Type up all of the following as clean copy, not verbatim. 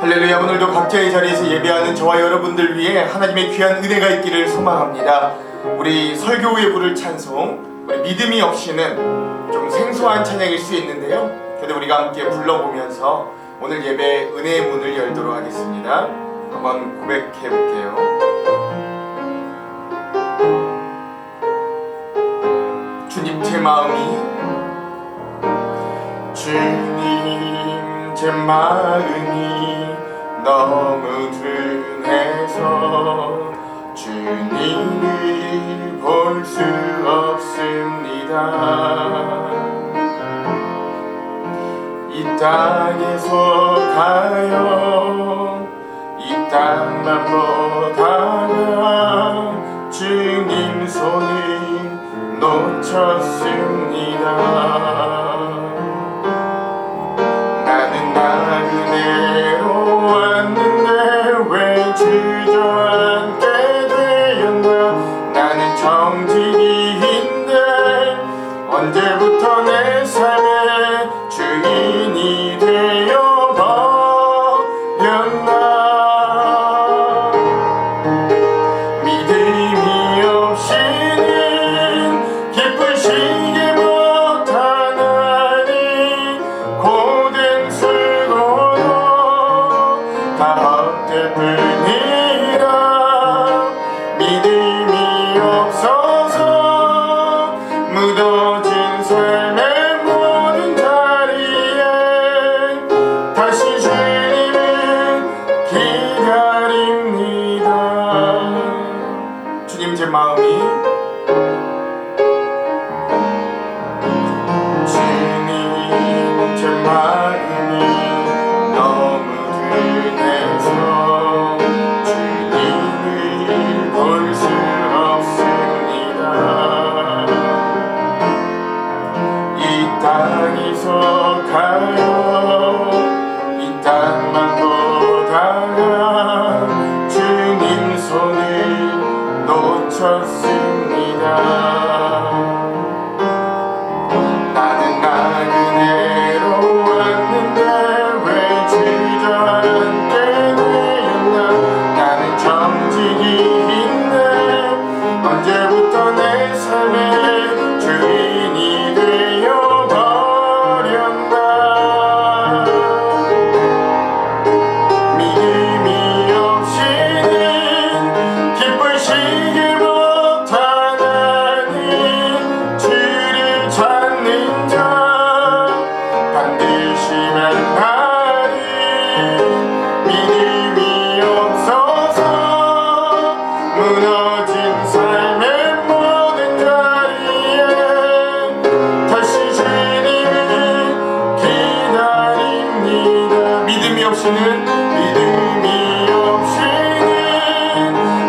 할렐루야. 오늘도 각자의 자리에서 예배하는 저와 여러분들 위해 하나님의 귀한 은혜가 있기를 소망합니다. 우리 설교의 부를 찬송, 우리 믿음이 없이는 좀 생소한 찬양일 수 있는데요, 그래도 우리가 함께 불러보면서 오늘 예배의 은혜의 문을 열도록 하겠습니다. 한번 고백해 볼게요. 주님, 제 마음이, 주님 제 마음이 너무 둔해서 주님을 볼 수 없습니다. 이 땅에서 가요, 이 땅만 보다가 주님 손을 놓쳤습니다. 나는 나그네로 왔는데 왜 주저앉게 되었나. 나는 정직인데 언제부터 내 삶의 주인이 되어버렸나. 믿음이 없이는 기쁘시게 못하나니 고된 슬고도 다 헛될 뿐이라. 믿음이 없어서 묻어진 삶의 모든 자리에 다시 주님을 기다립니다. 주님, 제 마음이, 주님 제 마음이 너무 둔해서 주님을 볼 수 없습니다. 이 땅에서 가요, 이 땅만 보다가 주님 손을 놓쳤습니다. 나는 나그네로 왔는데 왜 주저앉게 되었나. 나는 정직인데 언제부터 내 삶의 주인이 되어버렸나. 믿음이 없이는 기쁘시게 못하나니 주를 찾는 자 반드시 만나리. 믿음이 없어서 무너진 삶의 모든 자리에 다시 주님을 기다립니다. 믿음이 없이는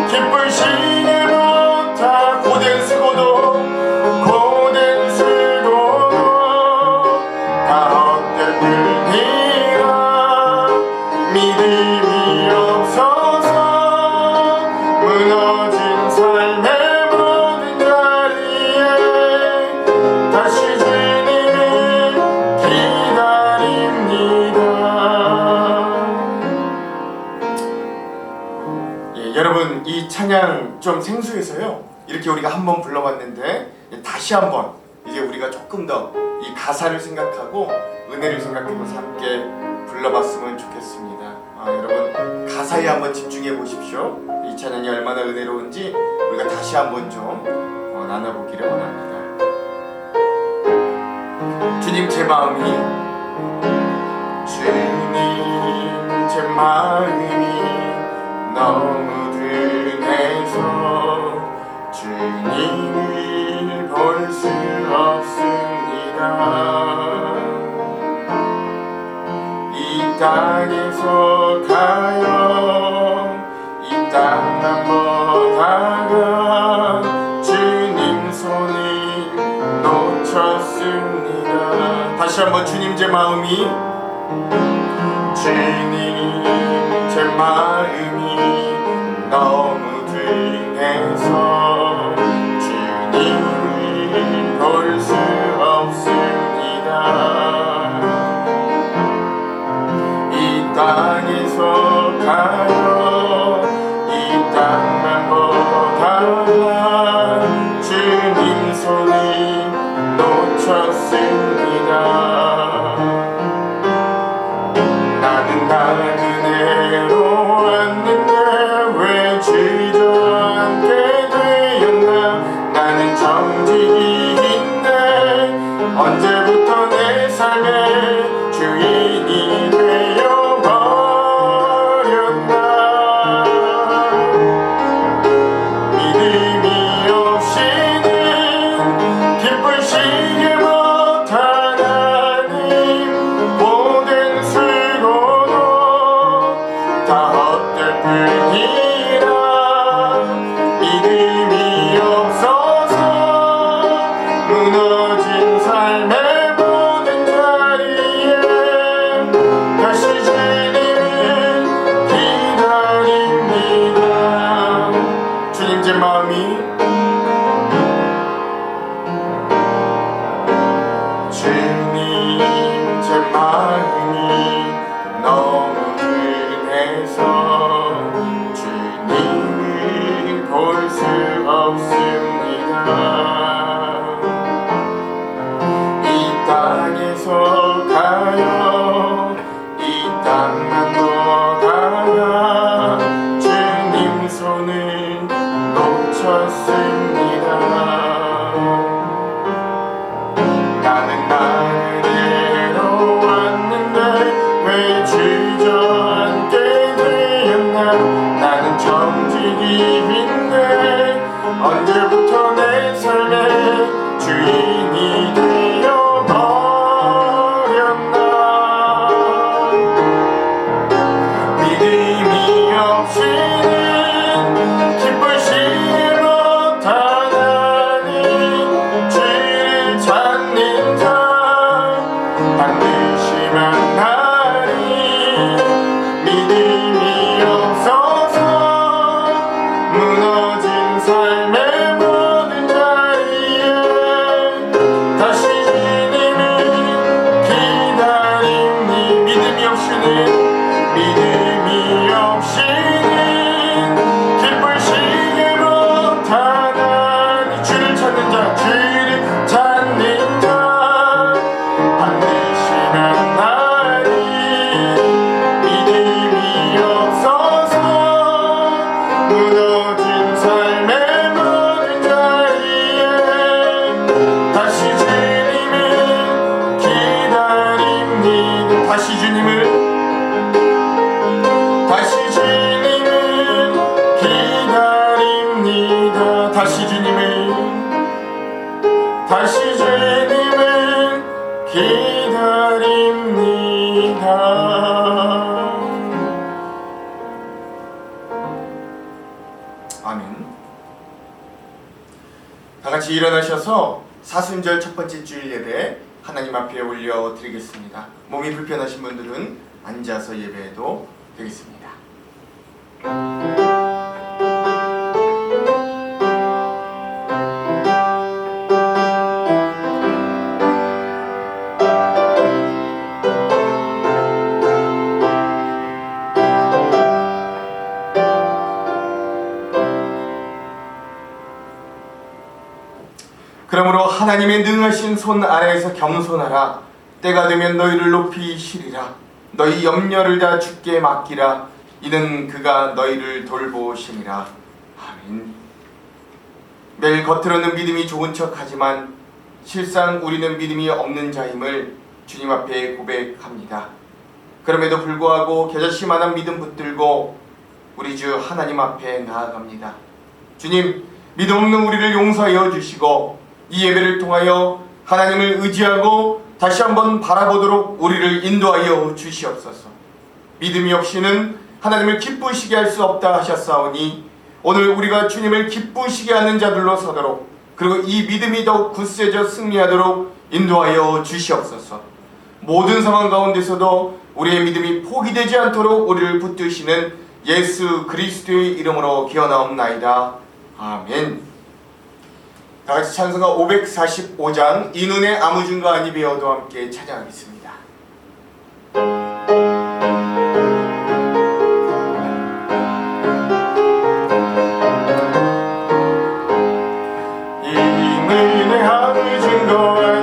기쁘시게 못하 고된 슬고도 다 헛될 뿐이라. 믿음이 없어서 무너진 삶의 모든 자리에 다시 주님을 기다립니다. 여러분, 이 찬양 좀 생소해서요, 이렇게 우리가 한번 불러봤는데 다시 한번 이제 우리가 조금 더 이 가사를 생각하고 은혜를 생각하면서 함께 불러봤으면 좋겠습니다. 여러분, 가사에 한번 집중해 보십시오. 이 찬양이 얼마나 은혜로운지 우리가 다시 한번 좀 나눠보기를 원합니다. 주님, 제 마음이, 주님 제 마음이 너무 둔해서 주님을 볼 수 없습니다. 이 땅에서 가요, 이 땅만 보다가 주님 손을 놓쳤습니다. 다시 한번, 주님 제 마음이, 주님 제 마음이 너무 둔해서 주님을 볼 수 없습니다. 이 땅에서 놓쳤습니다. 나는 은혜로 왔는데 왜 주저앉게 되었나. 나는 정직인데 언제부터 내 삶의 주인이 되어버렸나. 믿음이 없이는 기쁘시게 못하나님. 모든 수고도 다 헛될 뿐이라. 믿음이 없어서 무너진 삶의 모든 자리에 다시 주님을 기다립니다. 주님, 제 마음이 주님, 제 마음이 너무 근해서 주님을 볼 수 없습니다. 이 땅에서 가요, 이 땅만 보다가 주님 손을 놓쳤습니다. 나는 은혜로 왔는데 왜 주저앉게 되었나. 나는 정직인데 언제부터 내 삶의 주인이 되어버렸나. 믿음이 없이는 기쁘시게 못하나니. 주를 찾는 자 반드시 만나리. 믿음이 없어서 무너진 삶의 모든 자리에 다시 주님을 기다립니. 믿음이 없이는 기쁘시게 못하나니. 주를 찾는 자 반드시 만나리. 믿음이 없어서 무너진 삶의 모든 자리에 다시 주님을 기다립니다. 다시 주님을 기다립니다. 다시 주님을 기다립니다. 아멘. 다같이 일어나셔서 사순절 첫 번째 주일 예배 하나님 앞에 올려드리겠습니다. 몸이 불편하신 분들은 앉아서 예배해도 되겠습니다. 그러므로 하나님의 능하신 손 아래에서 겸손하라. 때가 되면 너희를 높이시리라. 너희 염려를 다 주께 맡기라. 이는 그가 너희를 돌보시니라. 아멘. 매일 겉으로는 믿음이 좋은 척하지만 실상 우리는 믿음이 없는 자임을 주님 앞에 고백합니다. 그럼에도 불구하고 겨자씨만한 믿음 붙들고 우리 주 하나님 앞에 나아갑니다. 주님, 믿음 없는 우리를 용서하여 주시고 이 예배를 통하여 하나님을 의지하고 다시 한번 바라보도록 우리를 인도하여 주시옵소서. 믿음이 없이는 하나님을 기쁘시게 할 수 없다 하셨사오니 오늘 우리가 주님을 기쁘시게 하는 자들로 서도록, 그리고 이 믿음이 더욱 굳세져 승리하도록 인도하여 주시옵소서. 모든 상황 가운데서도 우리의 믿음이 포기되지 않도록 우리를 붙드시는 예수 그리스도의 이름으로 기원하옵나이다. 아멘. 다같이 찬송가 545장 이 눈에 아무 증거 아니 배워도 함께 찬양하겠습니다. 이 눈에 아무 증거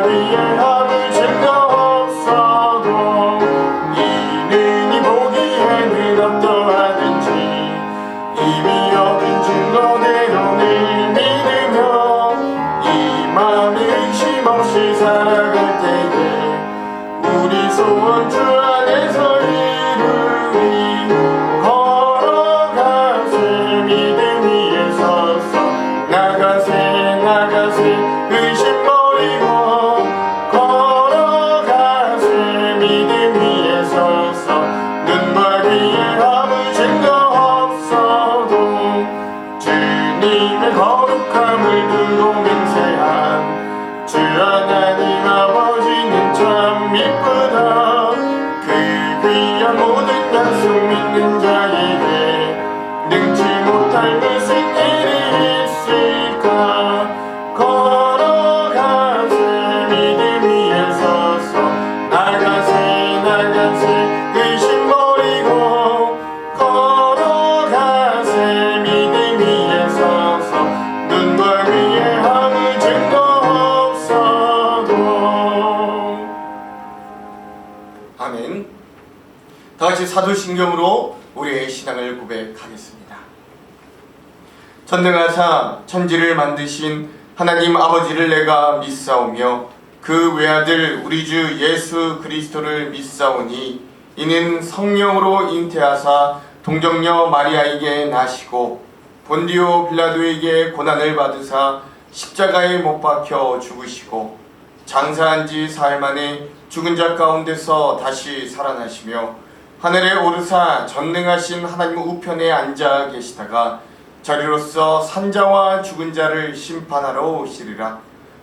위에 아무 증거 없어도 이른이 보기에는 어떠하든지 이미 얻은 증거대로 늘 믿으며 이 마음이 의심 없이 살아갈 때에 우리 소원 주 안에서 이루리. 걸어가세 믿음 위에 서서 나가세 나가세 의심 버리고 걸어가세 믿음 위에 서서 눈과 귀에 아무 증거 없어도 주님의 거룩함을 두고 맹세한 주 하나님 아버지는 참 이쁘다. 그 귀한 모든 약속 믿는 자에게 능치 못할 무슨 일이 있을까. 걸어가세 믿음 위에 서서 나가세 나가세 의심 버리고 걸어가세 믿음 위에 서서 눈과 귀에 아무 증거 없어도. 아멘. 다같이 사도신경으로 우리의 신앙을 고백하겠습니다. 전능하사 천지를 만드신 하나님 아버지를 내가 믿사오며 그 외아들 우리 주 예수 그리스도를 믿사오니 이는 성령으로 잉태하사 동정녀 마리아에게 나시고 본디오 빌라도에게 고난을 받으사 십자가에 못 박혀 죽으시고 장사한 지 사흘 만에 죽은 자 가운데서 다시 살아나시며 하늘에 오르사 전능하신 하나님 우편에 앉아 계시다가 저리로서 산자와 죽은 자를 심판하러 오시리라.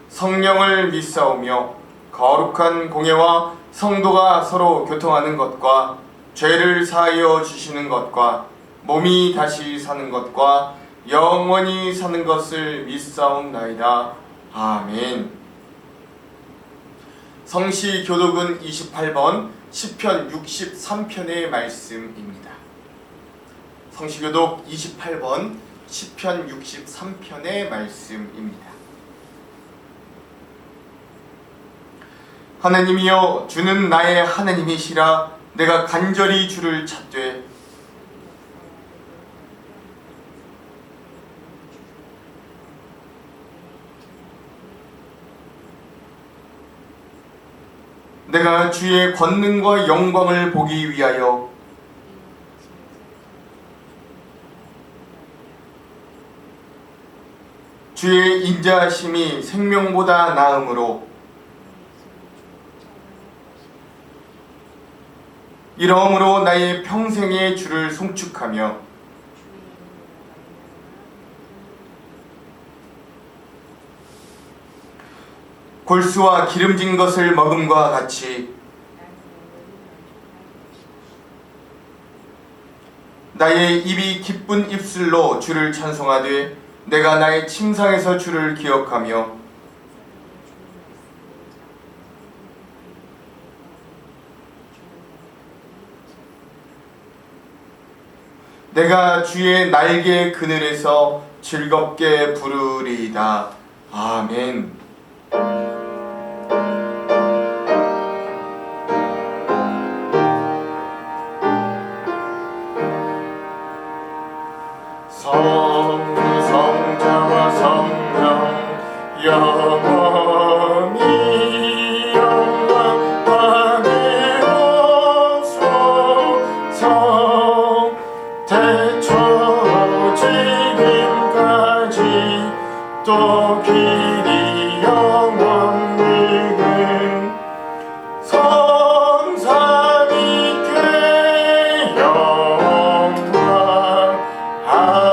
성령을 믿사오며 거룩한 공예와 성도가 서로 교통하는 것과 죄를 사하여 주시는 것과 몸이 다시 사는 것과 영원히 사는 것을 믿사옵나이다. 아멘. 성시교독은 28번 시편 63편의 말씀입니다. 성시교독 28번 시편 63편의 말씀입니다. 하나님이여 주는 나의 하나님이시라. 내가 간절히 주를 찾되 내가 주의 권능과 영광을 보기 위하여 주의 인자하심이 생명보다 나음으로 이러므로 나의 평생에 주를 송축하며 골수와 기름진 것을 먹음과 같이 나의 입이 기쁜 입술로 주를 찬송하되 내가 나의 침상에서 주를 기억하며 내가 주의 날개 그늘에서 즐겁게 부르리이다. 아멘. 성자와 성령 영원히 영광 받으옵소서. 태초 지금까지 또 길이 영원히는 성삼위께 영광. 아멘.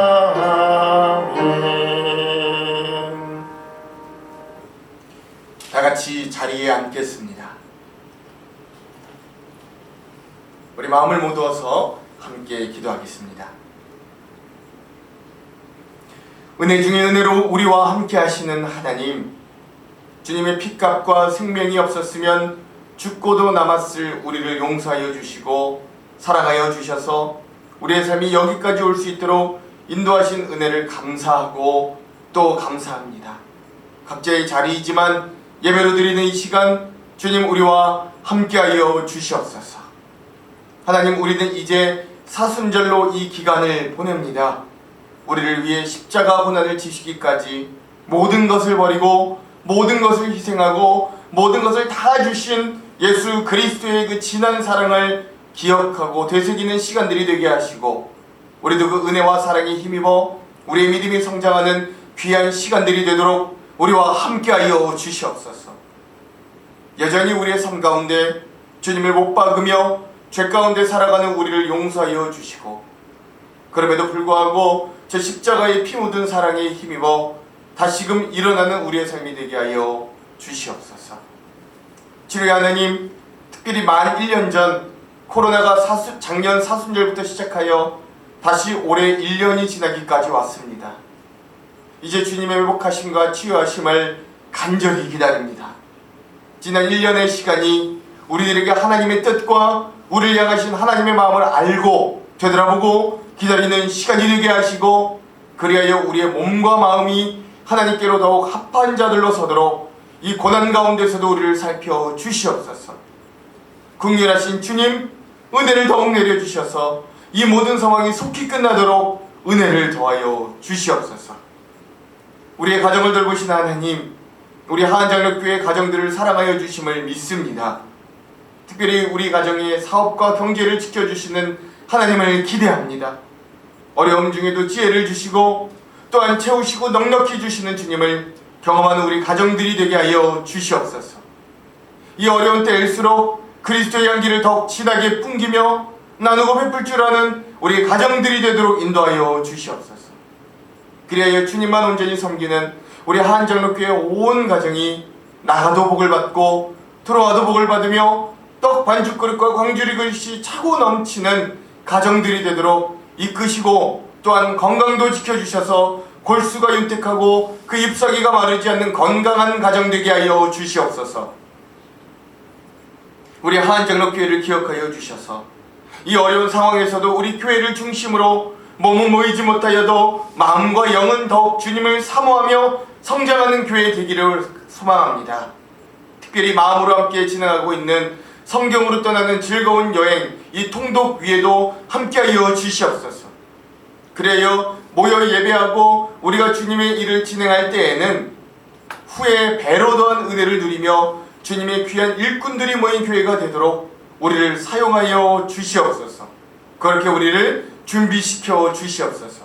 다같이 자리에 앉겠습니다. 우리 마음을 모두어서 함께 기도하겠습니다. 은혜 중에 은혜로 우리와 함께 하시는 하나님, 주님의 핏값과 생명이 없었으면 죽고도 남았을 우리를 용서하여 주시고 사랑하여 주셔서 우리의 삶이 여기까지 올 수 있도록 인도하신 은혜를 감사하고 또 감사합니다. 각자의 자리이지만 예배로 드리는 이 시간 주님 우리와 함께하여 주시옵소서. 하나님, 우리는 이제 사순절로 이 기간을 보냅니다. 우리를 위해 십자가 고난을 지시기까지 모든 것을 버리고 모든 것을 희생하고 모든 것을 다 주신 예수 그리스도의 그 진한 사랑을 기억하고 되새기는 시간들이 되게 하시고, 우리도 그 은혜와 사랑에 힘입어 우리의 믿음이 성장하는 귀한 시간들이 되도록 우리와 함께하여 주시옵소서. 여전히 우리의 삶 가운데 주님을 못 박으며 죄 가운데 살아가는 우리를 용서하여 주시고, 그럼에도 불구하고 저 십자가의 피 묻은 사랑에 힘입어 다시금 일어나는 우리의 삶이 되게 하여 주시옵소서. 주의 하나님, 특별히 만 1년 전 코로나가 작년 사순절부터 시작하여 다시 올해 1년이 지나기까지 왔습니다. 이제 주님의 회복하심과 치유하심을 간절히 기다립니다. 지난 1년의 시간이 우리들에게 하나님의 뜻과 우리를 향하신 하나님의 마음을 알고 되돌아보고 기다리는 시간이 되게 하시고, 그리하여 우리의 몸과 마음이 하나님께로 더욱 합한 자들로 서도록 이 고난 가운데서도 우리를 살펴 주시옵소서. 긍휼하신 주님, 은혜를 더욱 내려주셔서 이 모든 상황이 속히 끝나도록 은혜를 더하여 주시옵소서. 우리의 가정을 돌보시는 하나님, 우리 하안장로교회 가정들을 사랑하여 주심을 믿습니다. 특별히 우리 가정의 사업과 경제를 지켜주시는 하나님을 기대합니다. 어려움 중에도 지혜를 주시고 또한 채우시고 넉넉히 주시는 주님을 경험하는 우리 가정들이 되게 하여 주시옵소서. 이 어려운 때일수록 그리스도의 향기를 더욱 진하게 풍기며 나누고 베풀 줄 아는 우리 가정들이 되도록 인도하여 주시옵소서. 그리하여 주님만 온전히 섬기는 우리 하안장로교회 온 가정이 나가도 복을 받고 들어와도 복을 받으며 떡 반죽그릇과 광주리 그릇이 차고 넘치는 가정들이 되도록 이끄시고, 또한 건강도 지켜주셔서 골수가 윤택하고 그 잎사귀가 마르지 않는 건강한 가정 되게 하여 주시옵소서. 우리 하안장로교회를 기억하여 주셔서 이 어려운 상황에서도 우리 교회를 중심으로 몸은 모이지 못하여도 마음과 영은 더욱 주님을 사모하며 성장하는 교회 되기를 소망합니다. 특별히 마음으로 함께 진행하고 있는 성경으로 떠나는 즐거운 여행, 이 통독 위에도 함께하여 주시옵소서. 그래요, 모여 예배하고 우리가 주님의 일을 진행할 때에는 후에 배로 더한 은혜를 누리며 주님의 귀한 일꾼들이 모인 교회가 되도록 우리를 사용하여 주시옵소서. 그렇게 우리를 준비시켜 주시옵소서.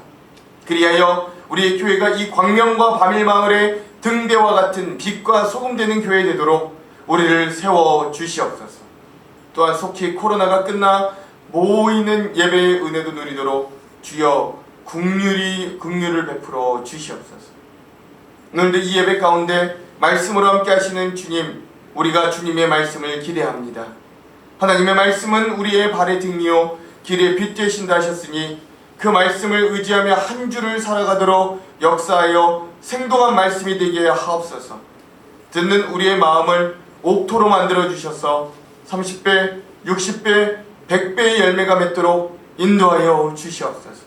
그리하여 우리의 교회가 이 광명과 바밀마을의 등대와 같은 빛과 소금 되는 교회 되도록 우리를 세워 주시옵소서. 또한 속히 코로나가 끝나 모이는 예배의 은혜도 누리도록 주여 긍휼을 베풀어 주시옵소서. 오늘도 이 예배 가운데 말씀으로 함께 하시는 주님, 우리가 주님의 말씀을 기대합니다. 하나님의 말씀은 우리의 발의 등이요 길의 빛 되신다 하셨으니 그 말씀을 의지하며 한 주를 살아가도록 역사하여 생동한 말씀이 되게 하옵소서. 듣는 우리의 마음을 옥토로 만들어 주셔서 30배, 60배, 100배의 열매가 맺도록 인도하여 주시옵소서.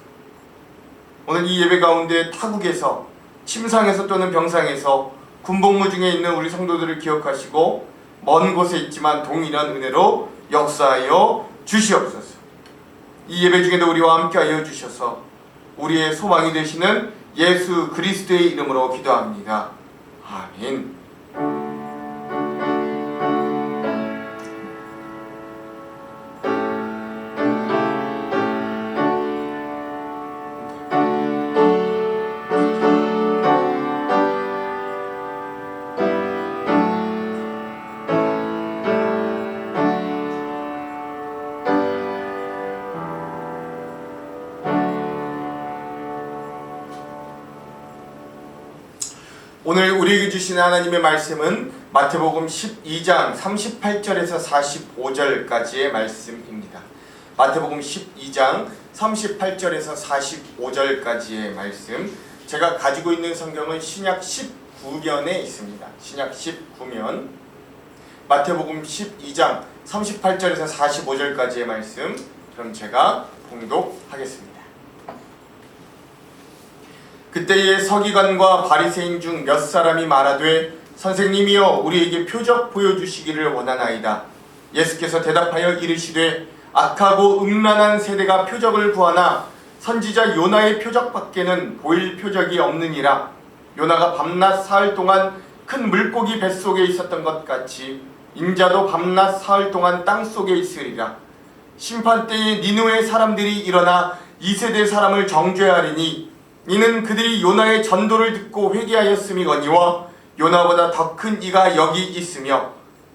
오늘 이 예배 가운데 타국에서, 침상에서 또는 병상에서 군복무 중에 있는 우리 성도들을 기억하시고 먼 곳에 있지만 동일한 은혜로 역사하여 주시옵소서. 이 예배 중에도 우리와 함께하여 주셔서 우리의 소망이 되시는 예수 그리스도의 이름으로 기도합니다. 아멘. 오늘 우리에게 주시는 하나님의 말씀은 마태복음 12장 38절에서 45절까지의 말씀입니다. 마태복음 12장 38절에서 45절까지의 말씀, 제가 가지고 있는 성경은 신약 19면에 있습니다. 신약 19면 마태복음 12장 38절에서 45절까지의 말씀, 그럼 제가 봉독하겠습니다. 그때에 서기관과 바리새인 중 몇 사람이 말하되 선생님이여 우리에게 표적 보여주시기를 원하나이다. 예수께서 대답하여 이르시되 악하고 음란한 세대가 표적을 구하나 선지자 요나의 표적밖에는 보일 표적이 없느니라. 요나가 밤낮 사흘 동안 큰 물고기 뱃속에 있었던 것 같이 인자도 밤낮 사흘 동안 땅속에 있으리라. 심판때에 니느웨 사람들이 일어나 이 세대 사람을 정죄하리니 이는 그들이 요나의 전도를 듣고 회개하였음이거니와 요나보다 더 큰 이가 여기 있으며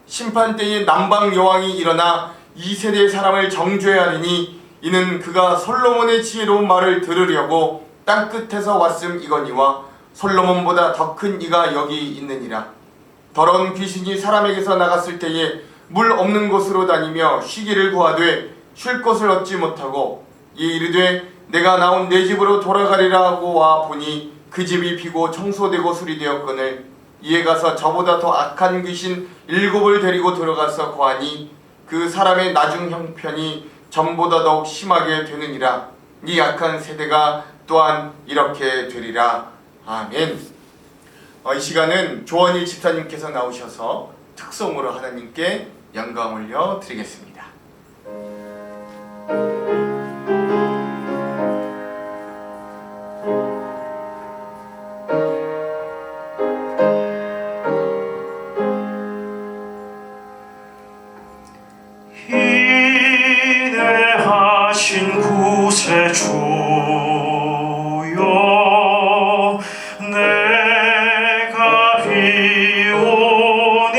심판때에 남방 여왕이 일어나 이 세대 사람을 정죄하리니 이는 그가 솔로몬의 지혜로운 말을 들으려고 땅끝에서 왔음이거니와 솔로몬보다 더 큰 이가 여기 있느니라. 더러운 귀신이 사람에게서 나갔을 때에 물 없는 곳으로 다니며 쉬기를 구하되 쉴 곳을 얻지 못하고 이르되 내가 나온 내 집으로 돌아가리라 하고 와 보니 그 집이 비고 청소되고 수리되었거늘 이에 가서 저보다 더 악한 귀신 7을 데리고 들어가서 거하니 그 사람의 나중 형편이 전보다 더욱 심하게 되느니라. 이 악한 세대가 또한 이렇게 되리라. 아멘. 이 시간은 조원일 집사님께서 나오셔서 특송으로 하나님께 영광 올려 드리겠습니다. 인내하신 구세주여 내가 비오니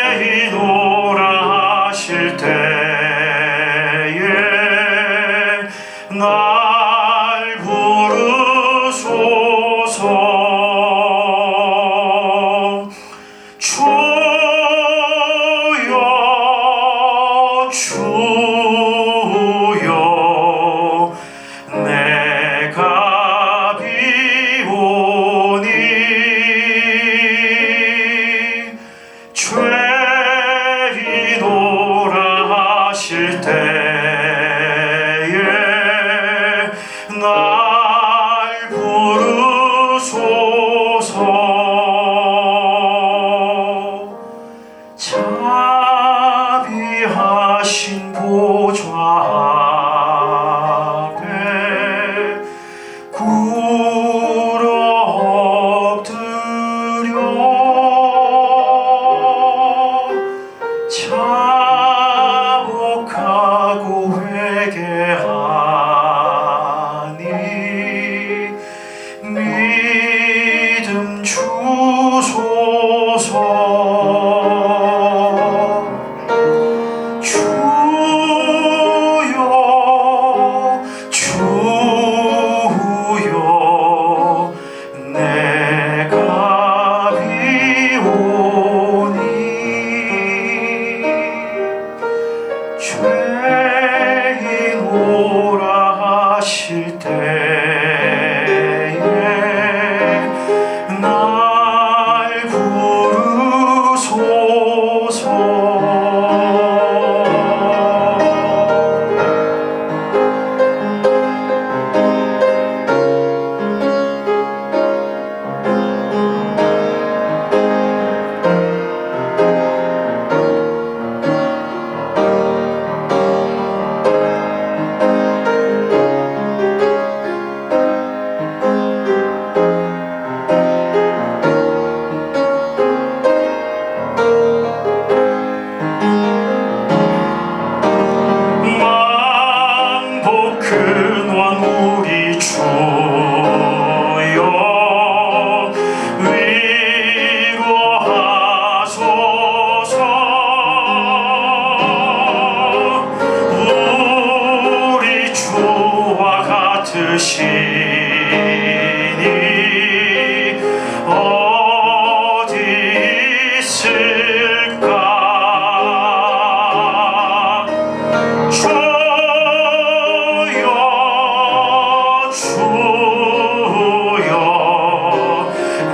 죄인오라 하실 때에 날 부르소서. 주여 내가 비오니 죄인오라 하실 때에 날 부르소서. 자비하신 보좌 앞에 굴어 엎드려 자복하고 회개하니 믿음 주소서. 주여 내가 비오니 죄인오라 하실 때에 날 부르소서. 근원 우리 주여 위로하소서. 우리 주와 같으시니 어디 있을까.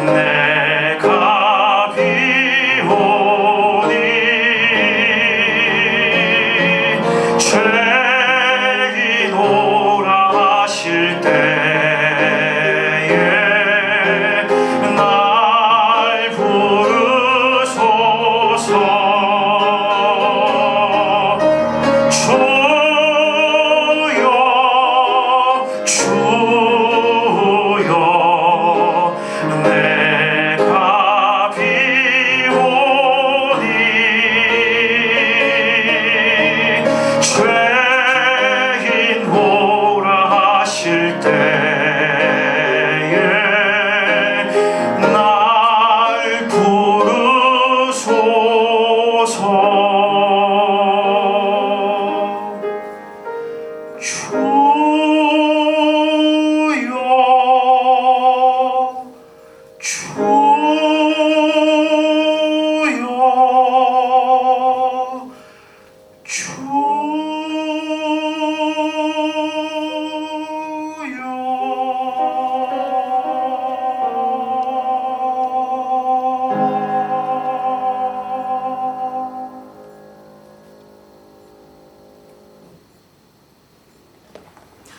내가 비오니 죄인오라 하실 때에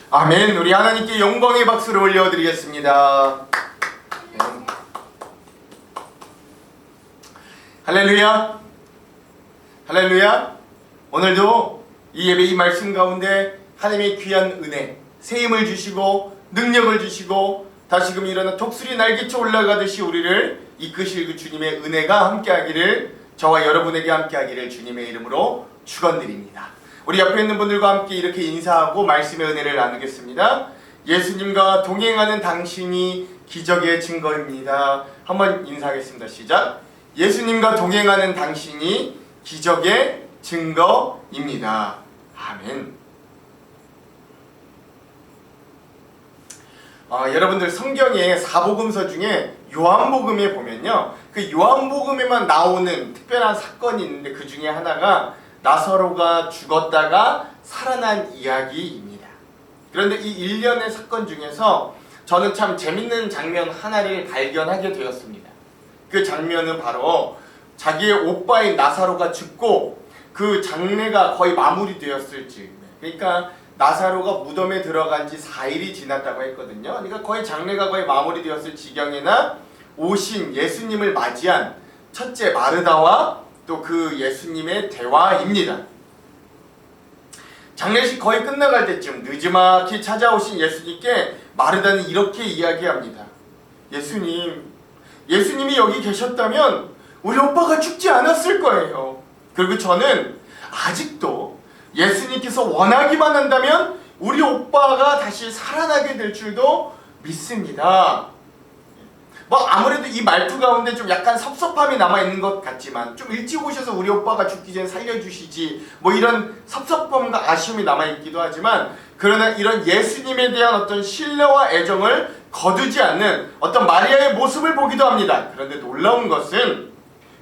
아멘. 우리 하나님께 영광의 박수를 올려드리겠습니다. 할렐루야, 할렐루야. 오늘도 이 예배 이 말씀 가운데 하나님의 귀한 은혜, 새 힘을 주시고 능력을 주시고 다시금 일어나 독수리 날개쳐 올라가듯이 우리를 이끄실 그 주님의 은혜가 함께하기를, 저와 여러분에게 함께하기를 주님의 이름으로 축원드립니다. 우리 옆에 있는 분들과 함께 이렇게 인사하고 말씀의 은혜를 나누겠습니다. 예수님과 동행하는 당신이 기적의 증거입니다. 한번 인사하겠습니다. 시작. 예수님과 동행하는 당신이 기적의 증거입니다. 아멘. 여러분들 성경의 사복음서 중에 요한복음에 보면요, 그 요한복음에만 나오는 특별한 사건이 있는데 그 중에 하나가 나사로가 죽었다가 살아난 이야기입니다. 그런데 이 일련의 사건 중에서 저는 참 재밌는 장면 하나를 발견하게 되었습니다. 그 장면은 바로 자기의 오빠인 나사로가 죽고 그 장례가 거의 마무리되었을 즈음에, 그러니까 나사로가 무덤에 들어간 지 4일이 지났다고 했거든요. 그러니까 거의 장례가 거의 마무리되었을 지경에나 오신 예수님을 맞이한 첫째 마르다와 또 그 예수님의 대화입니다. 장례식 거의 끝나갈 때쯤 늦지막히 찾아오신 예수님께 마르다는 이렇게 이야기합니다. 예수님이 여기 계셨다면 우리 오빠가 죽지 않았을 거예요. 그리고 저는 아직도 예수님께서 원하기만 한다면 우리 오빠가 다시 살아나게 될 줄도 믿습니다. 아무래도 이 말투 가운데 좀 약간 섭섭함이 남아있는 것 같지만, 좀 일찍 오셔서 우리 오빠가 죽기 전에 살려주시지, 이런 섭섭함과 아쉬움이 남아있기도 하지만, 그러나 이런 예수님에 대한 어떤 신뢰와 애정을 거두지 않는 어떤 마리아의 모습을 보기도 합니다. 그런데 놀라운 것은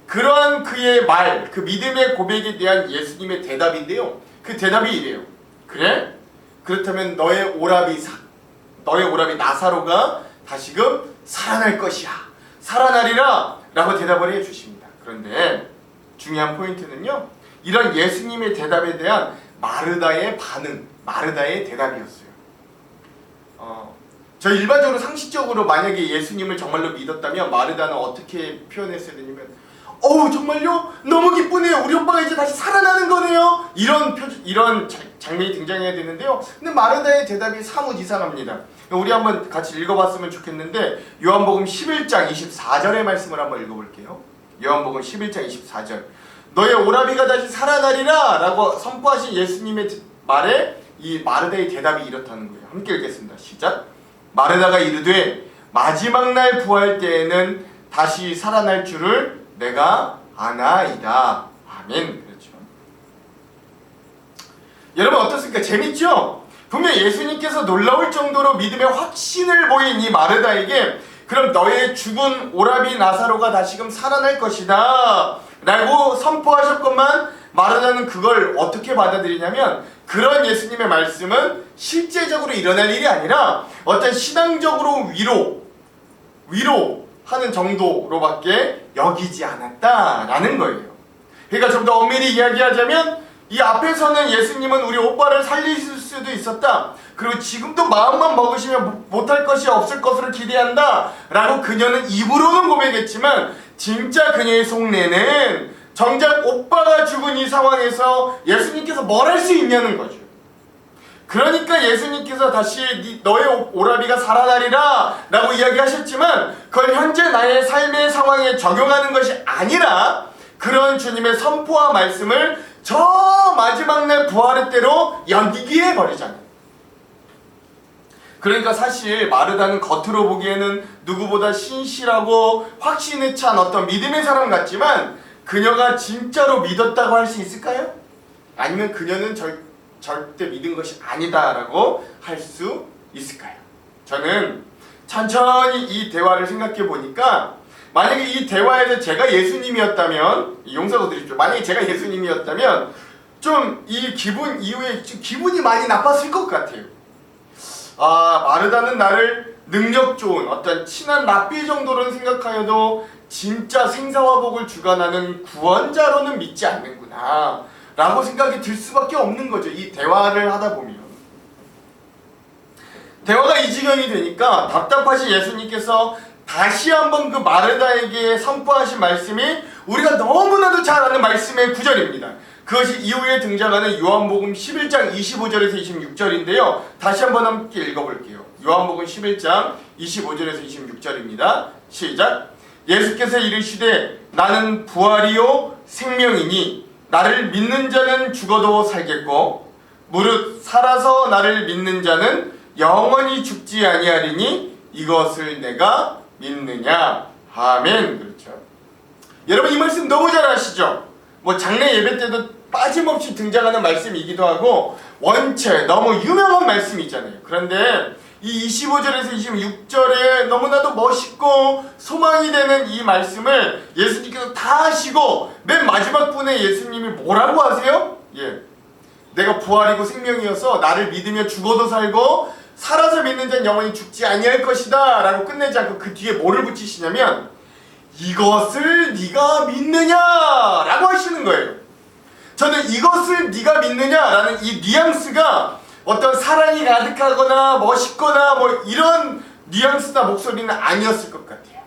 그러한 그의 말, 그 믿음의 고백에 대한 예수님의 대답인데요, 그 대답이 이래요. 그래? 그렇다면 너의 오라비 나사로가 다시금 살아날 것이야, 살아나리라 라고 대답을 해주십니다. 그런데 중요한 포인트는요, 이런 예수님의 대답에 대한 마르다의 반응, 마르다의 대답이었어요. 저 일반적으로 상식적으로 만약에 예수님을 정말로 믿었다면 마르다는 어떻게 표현했어야 되냐면, 정말요? 너무 기쁘네요. 우리 오빠가 이제 다시 살아나는 거네요. 이런 장면이 등장해야 되는데요. 근데 마르다의 대답이 사뭇 이상합니다. 우리 한번 같이 읽어봤으면 좋겠는데, 요한복음 11장 24절의 말씀을 한번 읽어볼게요. 요한복음 11장 24절. 너의 오라비가 다시 살아나리라 라고 선포하신 예수님의 말에 이 마르다의 대답이 이렇다는 거예요. 함께 읽겠습니다. 시작. 마르다가 이르되 마지막 날 부활 때에는 다시 살아날 줄을 내가 아나이다. 아멘. 그렇죠. 여러분 어떻습니까? 재밌죠? 분명 예수님께서 놀라울 정도로 믿음의 확신을 보인 이 마르다에게, 그럼 너의 죽은 오라비 나사로가 다시금 살아날 것이다 라고 선포하셨건만, 마르다는 그걸 어떻게 받아들이냐면, 그런 예수님의 말씀은 실제적으로 일어날 일이 아니라 어떤 신앙적으로 위로하는 정도로밖에 여기지 않았다라는 거예요. 그러니까 좀 더 엄밀히 이야기하자면, 이 앞에서는 예수님은 우리 오빠를 살리실 수도 있었다, 그리고 지금도 마음만 먹으시면 못할 것이 없을 것으로 기대한다 라고 그녀는 입으로는 고백했지만, 진짜 그녀의 속내는 정작 오빠가 죽은 이 상황에서 예수님께서 뭘 할 수 있냐는 거죠. 그러니까 예수님께서 다시 너의 오라비가 살아나리라 라고 이야기하셨지만, 그걸 현재 나의 삶의 상황에 적용하는 것이 아니라 그런 주님의 선포와 말씀을 저 마지막 날 부활의 때로 연기해 버리잖아요. 그러니까 사실 마르다는 겉으로 보기에는 누구보다 신실하고 확신에 찬 어떤 믿음의 사람 같지만, 그녀가 진짜로 믿었다고 할 수 있을까요? 아니면 그녀는 절대 믿은 것이 아니다라고 할 수 있을까요? 저는 천천히 이 대화를 생각해 보니까 만약에 이 대화에서 제가 예수님이었다면, 용서도 드립시오. 만약에 제가 예수님이었다면 좀 이 기분 이후에 좀 기분이 많이 나빴을 것 같아요. 아, 마르다는 나를 능력 좋은 어떤 친한 랍비 정도로는 생각하여도 진짜 생사화복을 주관하는 구원자로는 믿지 않는구나 라고 생각이 들 수밖에 없는 거죠. 이 대화를 하다 보면. 대화가 이 지경이 되니까 답답하신 예수님께서 다시 한번 그 마르다에게 선포하신 말씀이 우리가 너무나도 잘 아는 말씀의 구절입니다. 그것이 이후에 등장하는 요한복음 11장 25절에서 26절인데요. 다시 한번 함께 읽어볼게요. 요한복음 11장 25절에서 26절입니다. 시작! 예수께서 이르시되 나는 부활이요 생명이니 나를 믿는 자는 죽어도 살겠고 무릇 살아서 나를 믿는 자는 영원히 죽지 아니하리니 이것을 내가 믿느냐. 아멘. 그렇죠. 여러분 이 말씀 너무 잘 아시죠? 뭐 장례 예배 때도 빠짐없이 등장하는 말씀이기도 하고 원체 너무 유명한 말씀이잖아요. 그런데 이 25절에서 26절에 너무나도 멋있고 소망이 되는 이 말씀을 예수님께서 다 하시고 맨 마지막 분에 예수님이 뭐라고 하세요? 내가 부활이고 생명이어서 나를 믿으며 죽어도 살고 살아서 믿는 자는 영원히 죽지 아니할 것이다 라고 끝내지 않고 그 뒤에 뭐를 붙이시냐면 이것을 네가 믿느냐 라고 하시는 거예요. 저는 이것을 네가 믿느냐라는 이 뉘앙스가 어떤 사랑이 가득하거나 멋있거나 뭐 이런 뉘앙스나 목소리는 아니었을 것 같아요.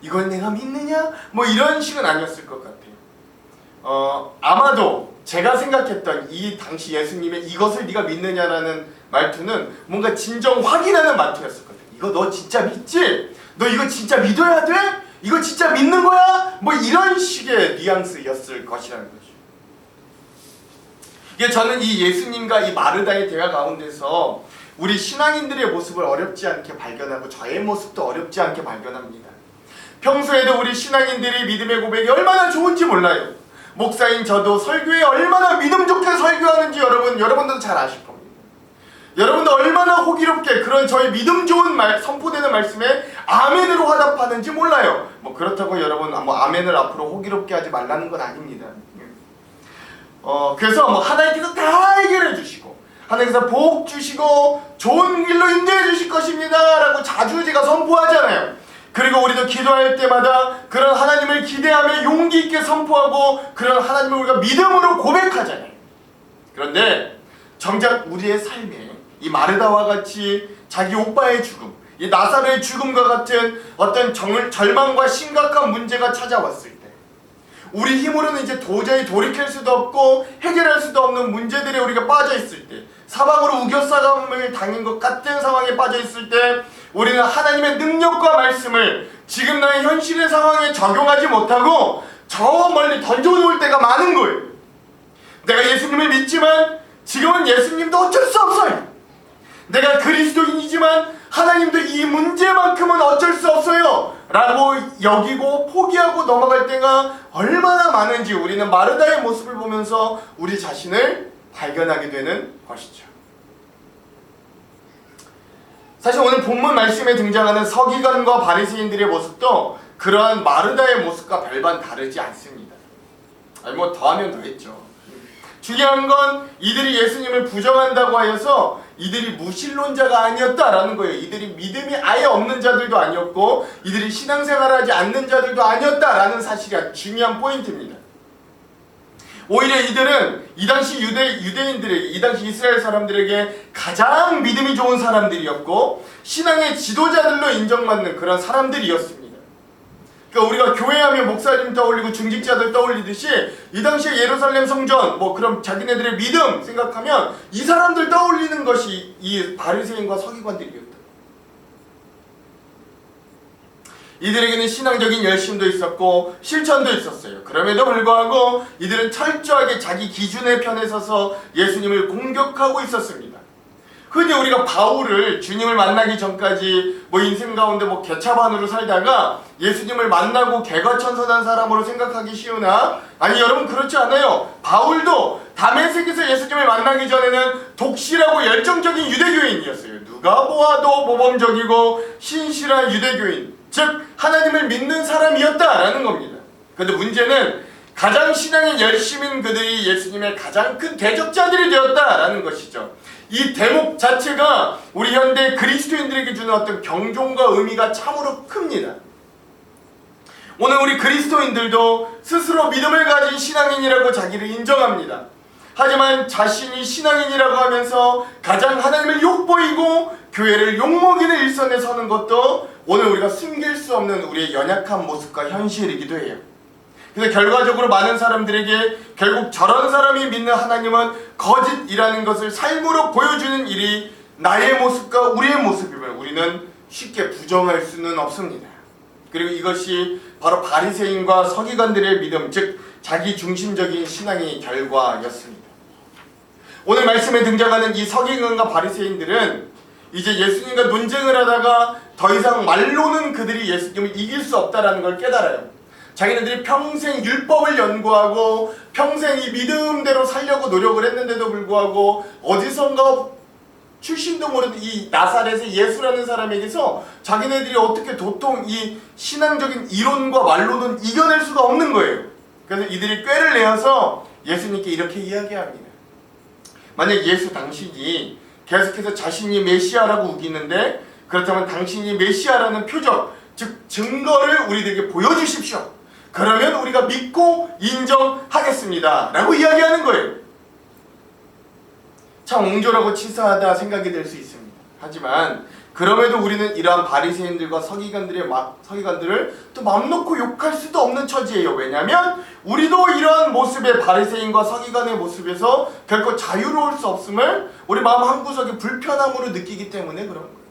이걸 내가 믿느냐? 뭐 이런 식은 아니었을 것 같아요. 아마도 제가 생각했던 이 당시 예수님의 이것을 네가 믿느냐라는 말투는 뭔가 진정 확인하는 말투였을 것 같아요. 이거 너 진짜 믿지? 너 이거 진짜 믿어야 돼? 이거 진짜 믿는 거야? 뭐 이런 식의 뉘앙스였을 것이라는 거죠. 이게 저는 이 예수님과 이 마르다의 대화 가운데서 우리 신앙인들의 모습을 어렵지 않게 발견하고 저의 모습도 어렵지 않게 발견합니다. 평소에도 우리 신앙인들이 믿음의 고백이 얼마나 좋은지 몰라요. 목사인 저도 설교에 얼마나 믿음 좋게 설교하는지 여러분들도 잘 아실 겁니다. 여러분도 얼마나 호기롭게 그런 저의 믿음 좋은 선포되는 말씀에 아멘으로 화답하는지 몰라요. 뭐 그렇다고 여러분 아멘을 앞으로 호기롭게 하지 말라는 건 아닙니다. 그래서 하나님께서 다 해결해 주시고 하나님께서 복 주시고 좋은 길로 인도해 주실 것입니다 라고 자주 제가 선포하잖아요. 그리고 우리도 기도할 때마다 그런 하나님을 기대하며 용기 있게 선포하고 그런 하나님을 우리가 믿음으로 고백하잖아요. 그런데 정작 우리의 삶에 이 마르다와 같이 자기 오빠의 죽음, 이 나사로의 죽음과 같은 어떤 절망과 심각한 문제가 찾아왔을 때 우리 힘으로는 이제 도저히 돌이킬 수도 없고 해결할 수도 없는 문제들에 우리가 빠져있을 때 사방으로 우겨싸감을 당한 것 같은 상황에 빠져있을 때 우리는 하나님의 능력과 말씀을 지금 나의 현실의 상황에 적용하지 못하고 저 멀리 던져놓을 때가 많은 거예요. 내가 예수님을 믿지만 지금은 예수님도 어쩔 수 없어요. 내가 그리스도인이지만 하나님도 이 문제만큼은 어쩔 수 없어요 라고 여기고 포기하고 넘어갈 때가 얼마나 많은지 우리는 마르다의 모습을 보면서 우리 자신을 발견하게 되는 것이죠. 사실 오늘 본문 말씀에 등장하는 서기관과 바리새인들의 모습도 그러한 마르다의 모습과 별반 다르지 않습니다. 뭐 더하면 더했죠. 중요한 건 이들이 예수님을 부정한다고 하여서 이들이 무신론자가 아니었다라는 거예요. 이들이 믿음이 아예 없는 자들도 아니었고 이들이 신앙생활을 하지 않는 자들도 아니었다라는 사실이 아주 중요한 포인트입니다. 오히려 이들은 이 당시 유대인들에게, 이 당시 이스라엘 사람들에게 가장 믿음이 좋은 사람들이었고 신앙의 지도자들로 인정받는 그런 사람들이었습니다. 그러니까 우리가 교회하면 목사님 떠올리고 중직자들 떠올리듯이 이 당시에 예루살렘 성전 그럼 자기네들의 믿음 생각하면 이 사람들 떠올리는 것이 이 바리새인과 서기관들이었다. 이들에게는 신앙적인 열심도 있었고 실천도 있었어요. 그럼에도 불구하고 이들은 철저하게 자기 기준의 편에 서서 예수님을 공격하고 있었습니다. 흔히 우리가 바울을 주님을 만나기 전까지 뭐 인생 가운데 뭐 개차반으로 살다가 예수님을 만나고 개과천선한 사람으로 생각하기 쉬우나, 아니 여러분 그렇지 않아요. 바울도 다메섹에서 예수님을 만나기 전에는 독실하고 열정적인 유대교인이었어요. 누가 보아도 모범적이고 신실한 유대교인, 즉 하나님을 믿는 사람이었다라는 겁니다. 그런데 문제는 가장 신앙에 열심인 그들이 예수님의 가장 큰 대적자들이 되었다라는 것이죠. 이 대목 자체가 우리 현대 그리스도인들에게 주는 어떤 경종과 의미가 참으로 큽니다. 오늘 우리 그리스도인들도 스스로 믿음을 가진 신앙인이라고 자기를 인정합니다. 하지만 자신이 신앙인이라고 하면서 가장 하나님을 욕보이고 교회를 욕먹이는 일선에 서는 것도 오늘 우리가 숨길 수 없는 우리의 연약한 모습과 현실이기도 해요. 그래서 결과적으로 많은 사람들에게 결국 저런 사람이 믿는 하나님은 거짓이라는 것을 삶으로 보여주는 일이 나의 모습과 우리의 모습이면 우리는 쉽게 부정할 수는 없습니다. 그리고 이것이 바로 바리새인과 서기관들의 믿음, 즉 자기 중심적인 신앙의 결과였습니다. 오늘 말씀에 등장하는 이 서기관과 바리새인들은 이제 예수님과 논쟁을 하다가 더 이상 말로는 그들이 예수님을 이길 수 없다는 걸 깨달아요. 자기네들이 평생 율법을 연구하고 평생 이 믿음대로 살려고 노력을 했는데도 불구하고 어디선가 출신도 모르는 이 나사렛의 예수라는 사람에게서 자기네들이 어떻게 도통 이 신앙적인 이론과 말로는 이겨낼 수가 없는 거예요. 그래서 이들이 꾀를 내어서 예수님께 이렇게 이야기합니다. 만약 예수 당신이 계속해서 자신이 메시아라고 우기는데 그렇다면 당신이 메시아라는 표적, 즉 증거를 우리들에게 보여주십시오. 그러면 우리가 믿고 인정하겠습니다 라고 이야기하는 거예요. 참 옹졸하고 치사하다 생각이 될 수 있습니다. 하지만 그럼에도 우리는 이러한 바리새인들과 서기관들을 또 맘 놓고 욕할 수도 없는 처지예요. 왜냐하면 우리도 이러한 모습의 바리새인과 서기관의 모습에서 결코 자유로울 수 없음을 우리 마음 한구석에 불편함으로 느끼기 때문에 그런 거예요.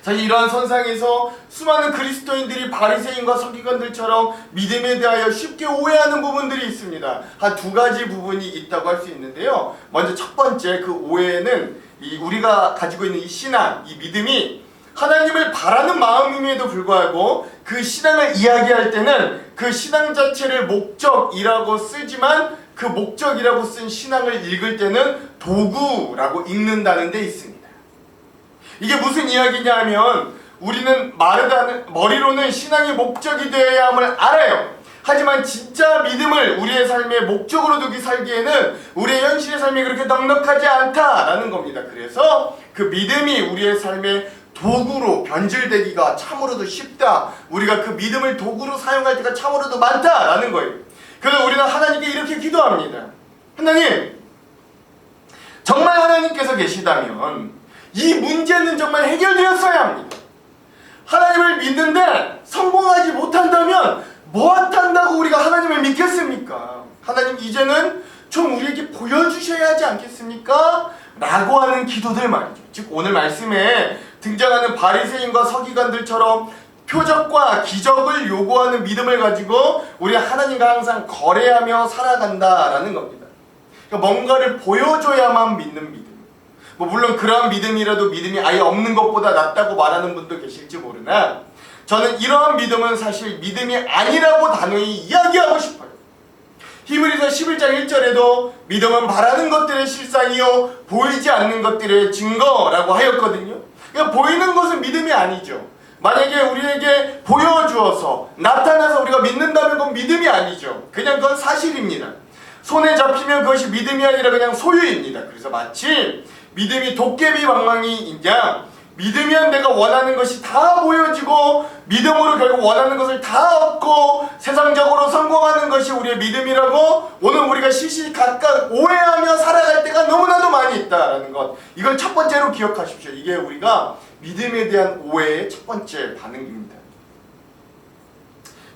사실 이러한 선상에서 수많은 그리스도인들이 바리새인과 서기관들처럼 믿음에 대하여 쉽게 오해하는 부분들이 있습니다. 한 두 가지 부분이 있다고 할 수 있는데요. 먼저 첫 번째 그 오해는 우리가 가지고 있는 이 신앙, 이 믿음이 하나님을 바라는 마음임에도 불구하고 그 신앙을 이야기할 때는 그 신앙 자체를 목적이라고 쓰지만 그 목적이라고 쓴 신앙을 읽을 때는 도구라고 읽는다는 데 있습니다. 이게 무슨 이야기냐 하면 우리는 머리로는 신앙의 목적이 되어야 함을 알아요. 하지만 진짜 믿음을 우리의 삶의 목적으로 두기 살기에는 우리의 현실의 삶이 그렇게 넉넉하지 않다라는 겁니다. 그래서 그 믿음이 우리의 삶의 도구로 변질되기가 참으로도 쉽다. 우리가 그 믿음을 도구로 사용할 때가 참으로도 많다라는 거예요. 그래서 우리는 하나님께 이렇게 기도합니다. 하나님, 정말 하나님께서 계시다면 이 문제는 정말 해결되었어야 합니다. 하나님을 믿는데 성공하지 못한다면 무엇한다고 우리가 하나님을 믿겠습니까? 하나님 이제는 좀 우리에게 보여주셔야 하지 않겠습니까? 라고 하는 기도들 말이죠. 즉 오늘 말씀에 등장하는 바리새인과 서기관들처럼 표적과 기적을 요구하는 믿음을 가지고 우리 하나님과 항상 거래하며 살아간다라는 겁니다. 그러니까 뭔가를 보여줘야만 믿는 믿음. 물론 그러한 믿음이라도 믿음이 아예 없는 것보다 낫다고 말하는 분도 계실지 모르나 저는 이러한 믿음은 사실 믿음이 아니라고 단호히 이야기하고 싶어요. 히브리서 11장 1절에도 믿음은 바라는 것들의 실상이요 보이지 않는 것들의 증거라고 하였거든요. 그러니까 보이는 것은 믿음이 아니죠. 만약에 우리에게 보여주어서 나타나서 우리가 믿는다면 그건 믿음이 아니죠. 그냥 그건 사실입니다. 손에 잡히면 그것이 믿음이 아니라 그냥 소유입니다. 그래서 마치 믿음이 도깨비 방망이이냐, 믿으면 내가 원하는 것이 다 보여지고 믿음으로 결국 원하는 것을 다 얻고 세상적으로 성공하는 것이 우리의 믿음이라고 오늘 우리가 시시각각 오해하며 살아갈 때가 너무나도 많이 있다라는 것, 이걸 첫 번째로 기억하십시오. 이게 우리가 믿음에 대한 오해의 첫 번째 반응입니다.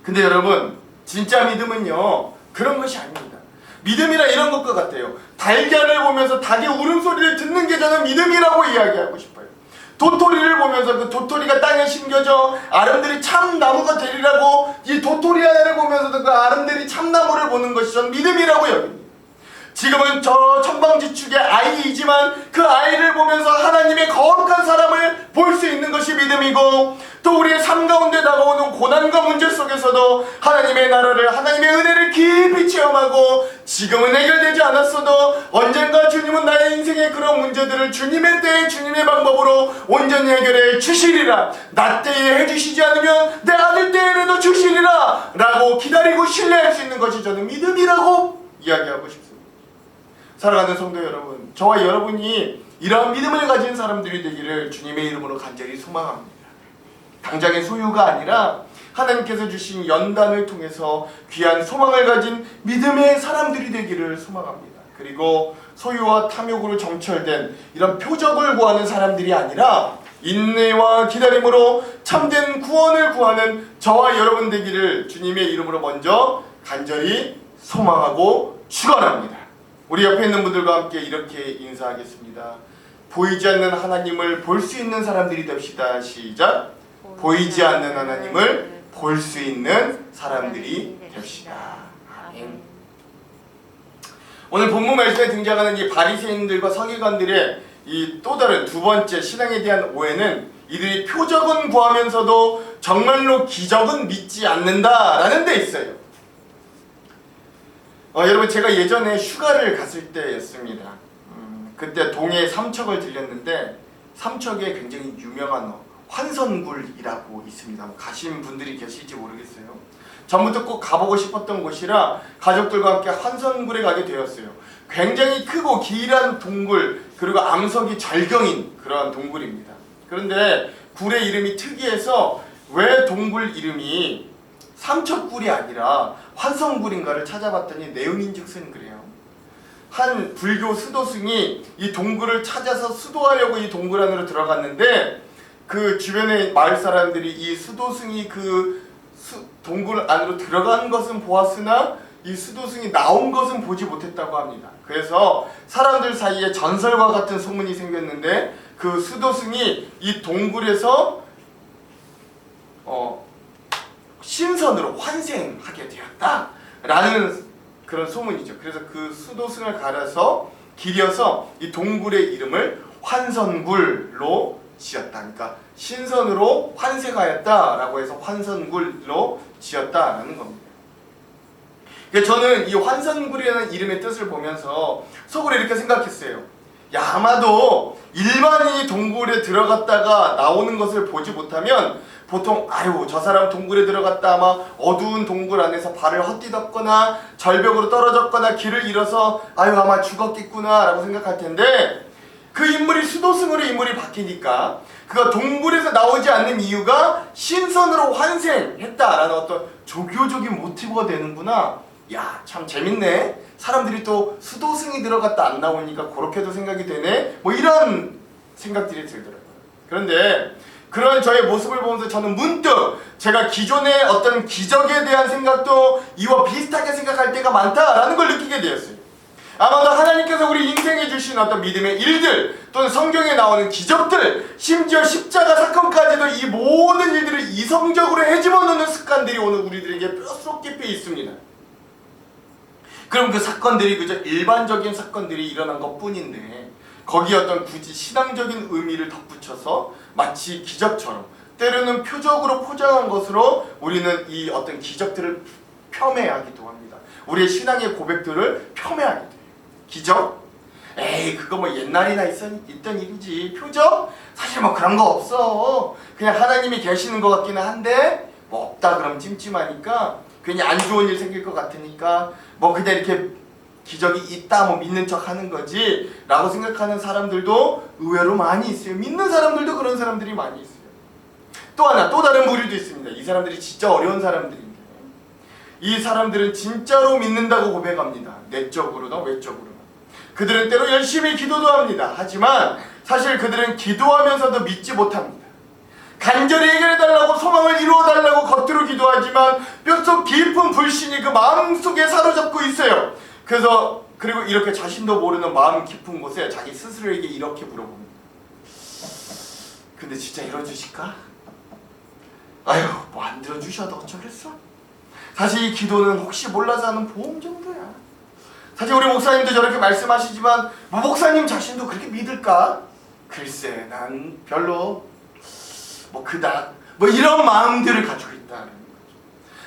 근데 여러분, 진짜 믿음은요 그런 것이 아닙니다. 믿음이라 이런 것과 같아요. 달걀을 보면서 닭의 울음소리를 듣는 게 저는 믿음이라고 이야기하고 싶어요. 도토리를 보면서 그 도토리가 땅에 심겨져 아름드리 참나무가 되리라고 이 도토리 하나를 보면서도 그 아름드리 참나무를 보는 것이 저는 믿음이라고 여깁니다. 지금은 저 천방지축의 아이이지 아이지만 그 아이를 보면서 하나님의 거룩한 사람을 볼 수 있는 것이 믿음이고, 또 우리의 삶 가운데 다가오는 고난과 문제 속에서도 하나님의 나라를, 하나님의 은혜를 깊이 체험하고, 지금은 해결되지 않았어도 언젠가 주님은 나의 인생의 그런 문제들을 주님의 때에 주님의 방법으로 온전히 해결해 주시리라, 나 때에 해주시지 않으면 내 아들 때에라도 주시리라 라고 기다리고 신뢰할 수 있는 것이 저는 믿음이라고 이야기하고 싶습니다. 사랑하는 성도 여러분, 저와 여러분이 이러한 믿음을 가진 사람들이 되기를 주님의 이름으로 간절히 소망합니다. 당장의 소유가 아니라 하나님께서 주신 연단을 통해서 귀한 소망을 가진 믿음의 사람들이 되기를 소망합니다. 그리고 소유와 탐욕으로 정철된 이런 표적을 구하는 사람들이 아니라 인내와 기다림으로 참된 구원을 구하는 저와 여러분 되기를 주님의 이름으로 먼저 간절히 소망하고 축원합니다. 우리 옆에 있는 분들과 함께 이렇게 인사하겠습니다. 보이지 않는 하나님을 볼 수 있는 사람들이 됩시다. 시작. 보이지 않는 하나님을 볼 수 있는 사람들이 됩시다. 아멘. 오늘 본문 말씀에 등장하는 이 바리새인들과 서기관들의 이 또 다른 두 번째 신앙에 대한 오해는, 이들이 표적은 구하면서도 정말로 기적은 믿지 않는다라는 데 있어요. 여러분, 제가 예전에 휴가를 갔을 때였습니다. 그때 동해 삼척을 들렸는데, 삼척에 굉장히 유명한 환선굴이라고 있습니다. 가신 분들이 계실지 모르겠어요. 전부터 꼭 가보고 싶었던 곳이라 가족들과 함께 환선굴에 가게 되었어요. 굉장히 크고 길한 동굴, 그리고 암석이 절경인 그러한 동굴입니다. 그런데 굴의 이름이 특이해서 왜 동굴 이름이 삼척굴이 아니라 환선굴인가를 찾아봤더니 내용인즉슨 그래요. 한 불교 수도승이 이 동굴을 찾아서 수도하려고 이 동굴 안으로 들어갔는데, 그 주변의 마을 사람들이 이 수도승이 그 동굴 안으로 들어간 것은 보았으나 이 수도승이 나온 것은 보지 못했다고 합니다. 그래서 사람들 사이에 전설과 같은 소문이 생겼는데, 그 수도승이 이 동굴에서 신선으로 환생하게 되었다라는 그런 소문이죠. 그래서 그 수도승을 갈아서 기려서 이 동굴의 이름을 환선굴로 지었다. 그러니까 신선으로 환생하였다라고 해서 환선굴로 지었다라는 겁니다. 저는 이 환선굴이라는 이름의 뜻을 보면서 속으로 이렇게 생각했어요. 야, 아마도 일반인이 동굴에 들어갔다가 나오는 것을 보지 못하면 보통 아유, 저 사람 동굴에 들어갔다 아마 어두운 동굴 안에서 발을 헛디뎠거나 절벽으로 떨어졌거나 길을 잃어서 아유, 아마 죽었겠구나 라고 생각할 텐데, 그 인물이 수도승으로 인물이 바뀌니까 그가 동굴에서 나오지 않는 이유가 신선으로 환생했다라는 어떤 조교적인 모티브가 되는구나. 야, 참 재밌네. 사람들이 또 수도승이 들어갔다 안 나오니까 그렇게도 생각이 되네. 뭐 이런 생각들이 들더라고요. 그런데 그런 저의 모습을 보면서 저는 문득 제가 기존의 어떤 기적에 대한 생각도 이와 비슷하게 생각할 때가 많다라는 걸 느끼게 되었어요. 아마도 하나님께서 우리 인생에 주신 어떤 믿음의 일들, 또는 성경에 나오는 기적들, 심지어 십자가 사건까지도 이 모든 일들을 이성적으로 헤집어 놓는 습관들이 오늘 우리들에게 뼛속 깊이 있습니다. 그럼 그 사건들이 그저 일반적인 사건들이 일어난 것 뿐인데, 거기에 어떤 굳이 신앙적인 의미를 덧붙여서 마치 기적처럼, 때로는 표적으로 포장한 것으로 우리는 이 어떤 기적들을 폄훼하기도 합니다. 우리의 신앙의 고백들을 폄훼하게 돼요. 기적? 에이, 그거 뭐 옛날이나 있던 일이지. 표적? 사실 뭐 그런 거 없어. 그냥 하나님이 계시는 것 같기는 한데 뭐 없다 그럼 찜찜하니까, 괜히 안 좋은 일 생길 것 같으니까 뭐 그냥 이렇게 기적이 있다 뭐 믿는 척 하는 거지 라고 생각하는 사람들도 의외로 많이 있어요. 믿는 사람들도 그런 사람들이 많이 있어요. 또 하나, 또 다른 부류도 있습니다. 이 사람들이 진짜 어려운 사람들인데, 이 사람들은 진짜로 믿는다고 고백합니다. 내적으로나 외적으로나. 그들은 때로 열심히 기도도 합니다. 하지만 사실 그들은 기도하면서도 믿지 못합니다. 간절히 해결해달라고, 소망을 이루어달라고 겉으로 기도하지만 뼛속 깊은 불신이 그 마음속에 사로잡고 있어요. 그리고 이렇게 자신도 모르는 마음 깊은 곳에 자기 스스로에게 이렇게 물어봅니다. 근데 진짜 이뤄주실까? 아유, 뭐 안 들어주셔도 어쩌겠어? 사실 이 기도는 혹시 몰라서 하는 보험 정도야. 사실 우리 목사님도 저렇게 말씀하시지만 뭐 목사님 자신도 그렇게 믿을까? 글쎄, 난 별로 뭐 그닥 뭐 이런 마음들을 가지고 있다는 거죠.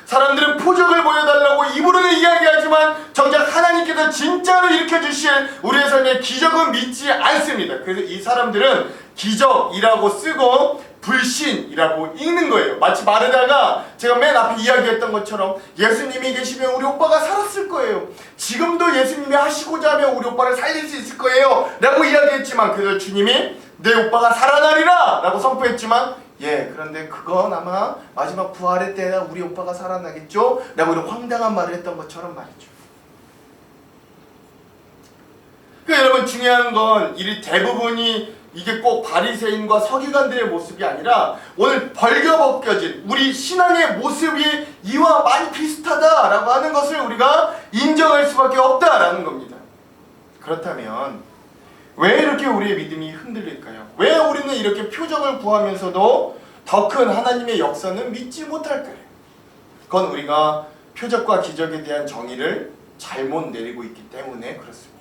사람들은 표적을 보여달라고 입으로는 이야기하지만 정작 하나님께서 진짜로 일으켜주실 우리의 삶의 기적은 믿지 않습니다. 그래서 이 사람들은 기적이라고 쓰고 불신이라고 읽는 거예요. 마치 마르다가 제가 맨 앞에 이야기했던 것처럼 예수님이 계시면 우리 오빠가 살았을 거예요. 지금도 예수님이 하시고자 하면 우리 오빠를 살릴 수 있을 거예요 라고 이야기했지만 그래서 주님이 내 오빠가 살아나리라 라고 선포했지만 그런데 그건 아마 마지막 부활의 때나 우리 오빠가 살아나겠죠? 라고 이런 황당한 말을 했던 것처럼 말이죠. 그러니까 여러분 중요한 건 이 대부분이 이게 꼭 바리새인과 서기관들의 모습이 아니라 오늘 벌겨벗겨진 우리 신앙의 모습이 이와 많이 비슷하다라고 하는 것을 우리가 인정할 수밖에 없다라는 겁니다. 그렇다면 왜 이렇게 우리의 믿음이 흔들릴까요? 왜 우리는 이렇게 표적을 구하면서도 더 큰 하나님의 역사는 믿지 못할까요? 그건 우리가 표적과 기적에 대한 정의를 잘못 내리고 있기 때문에 그렇습니다.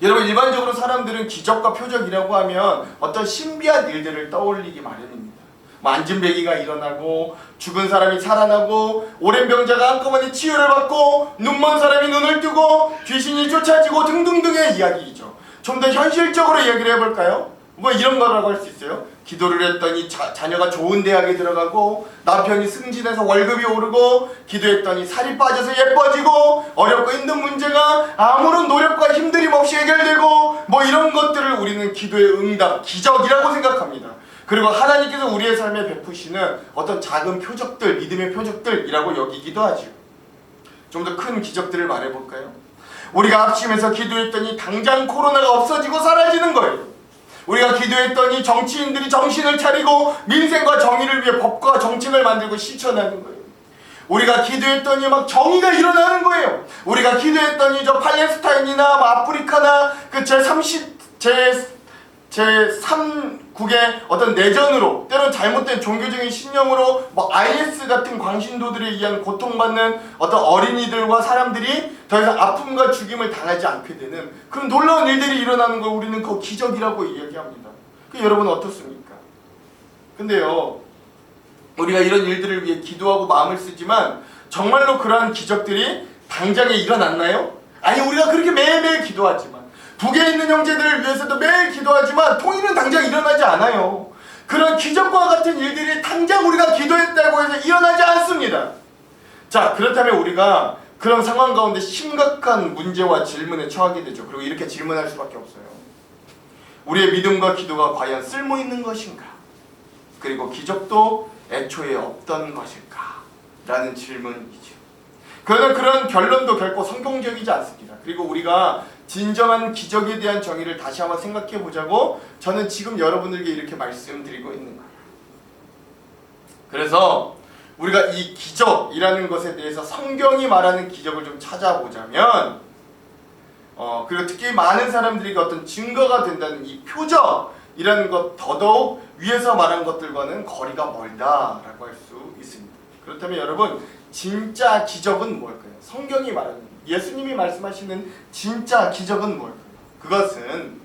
여러분 일반적으로 사람들은 기적과 표적이라고 하면 어떤 신비한 일들을 떠올리기 마련입니다. 안진뱅이가 일어나고 죽은 사람이 살아나고 오랜 병자가 한꺼번에 치유를 받고 눈먼 사람이 눈을 뜨고 귀신이 쫓아지고 등등등의 이야기이죠. 좀 더 현실적으로 이야기를 해볼까요? 뭐 이런 거라고 할 수 있어요. 기도를 했더니 자녀가 좋은 대학에 들어가고 남편이 승진해서 월급이 오르고 기도했더니 살이 빠져서 예뻐지고 어렵고 힘든 문제가 아무런 노력과 힘들임 없이 해결되고 뭐 이런 것들을 우리는 기도의 응답, 기적이라고 생각합니다. 그리고 하나님께서 우리의 삶에 베푸시는 어떤 작은 표적들, 믿음의 표적들이라고 여기기도 하죠. 좀 더 큰 기적들을 말해볼까요? 우리가 합심해서 기도했더니 당장 코로나가 없어지고 사라지는 거예요. 우리가 기도했더니 정치인들이 정신을 차리고 민생과 정의를 위해 법과 정책을 만들고 실천하는 거예요. 우리가 기도했더니 막 정의가 일어나는 거예요. 우리가 기도했더니 저 팔레스타인이나 아프리카나 그 제3국의 어떤 내전으로 때론 잘못된 종교적인 신념으로 뭐 IS 같은 광신도들에 의한 고통받는 어떤 어린이들과 사람들이 더 이상 아픔과 죽임을 당하지 않게 되는 그런 놀라운 일들이 일어나는 걸 우리는 그 기적이라고 이야기합니다. 여러분 어떻습니까? 근데요 우리가 이런 일들을 위해 기도하고 마음을 쓰지만 정말로 그러한 기적들이 당장에 일어났나요? 아니 우리가 그렇게 매일매일 기도하지만 북에 있는 형제들을 위해서도 매일 기도하지만 통일은 당장 일어나지 않아요. 그런 기적과 같은 일들이 당장 우리가 기도했다고 해서 일어나지 않습니다. 자, 그렇다면 우리가 그런 상황 가운데 심각한 문제와 질문에 처하게 되죠. 그리고 이렇게 질문할 수밖에 없어요. 우리의 믿음과 기도가 과연 쓸모있는 것인가? 그리고 기적도 애초에 없던 것일까? 라는 질문이죠. 그러나 그런 결론도 결코 성경적이지 않습니다. 그리고 우리가 진정한 기적에 대한 정의를 다시 한번 생각해 보자고 저는 지금 여러분들에게 이렇게 말씀드리고 있는 거예요. 그래서 우리가 이 기적이라는 것에 대해서 성경이 말하는 기적을 좀 찾아보자면 그리고 특히 많은 사람들에게 어떤 증거가 된다는 이 표적이라는 것 더더욱 위에서 말한 것들과는 거리가 멀다라고 할 수 있습니다. 그렇다면 여러분 진짜 기적은 뭘까요? 성경이 말하는 예수님이 말씀하시는 진짜 기적은 뭘까요? 그것은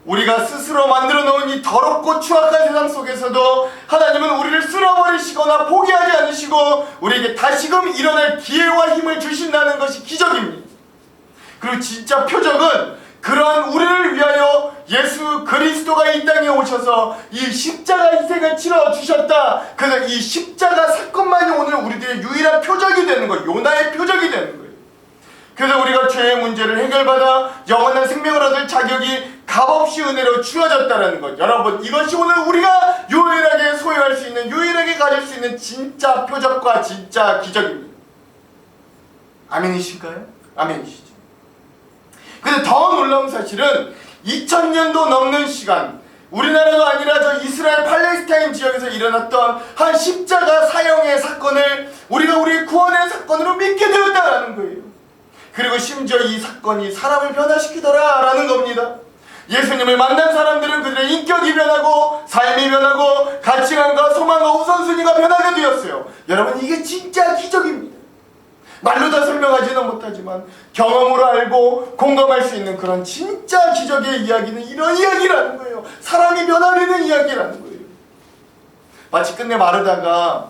우리가 스스로 만들어 놓은 이 더럽고 추악한 세상 속에서도 하나님은 우리를 쓸어버리시거나 포기하지 않으시고 우리에게 다시금 일어날 기회와 힘을 주신다는 것이 기적입니다. 그리고 진짜 표적은 그러한 우리를 위하여 예수 그리스도가 이 땅에 오셔서 이 십자가 희생을 치러 주셨다. 그래서 이 십자가 사건만이 오늘 우리들의 유일한 표적이 되는 거예요. 요나의 표적이 되는 거예요. 그래서 우리가 죄의 문제를 해결받아 영원한 생명을 얻을 자격이 값없이 은혜로 주어졌다는 것. 여러분 이것이 오늘 우리가 유일하게 소유할 수 있는 유일하게 가질 수 있는 진짜 표적과 진짜 기적입니다. 아멘이신가요? 아멘이시죠. 근데 더 놀라운 사실은 2000년도 넘는 시간 우리나라가 아니라 저 이스라엘 팔레스타인 지역에서 일어났던 한 십자가 사형의 사건을 우리가 우리의 구원의 사건으로 믿게 되었다라는 거예요. 그리고 심지어 이 사건이 사람을 변화시키더라 라는 겁니다. 예수님을 만난 사람들은 그들의 인격이 변하고 삶이 변하고 가치관과 소망과 우선순위가 변하게 되었어요. 여러분 이게 진짜 기적입니다. 말로 다 설명하지는 못하지만 경험으로 알고 공감할 수 있는 그런 진짜 기적의 이야기는 이런 이야기라는 거예요. 사람이 변화되는 이야기라는 거예요. 마치 끝내 마르다가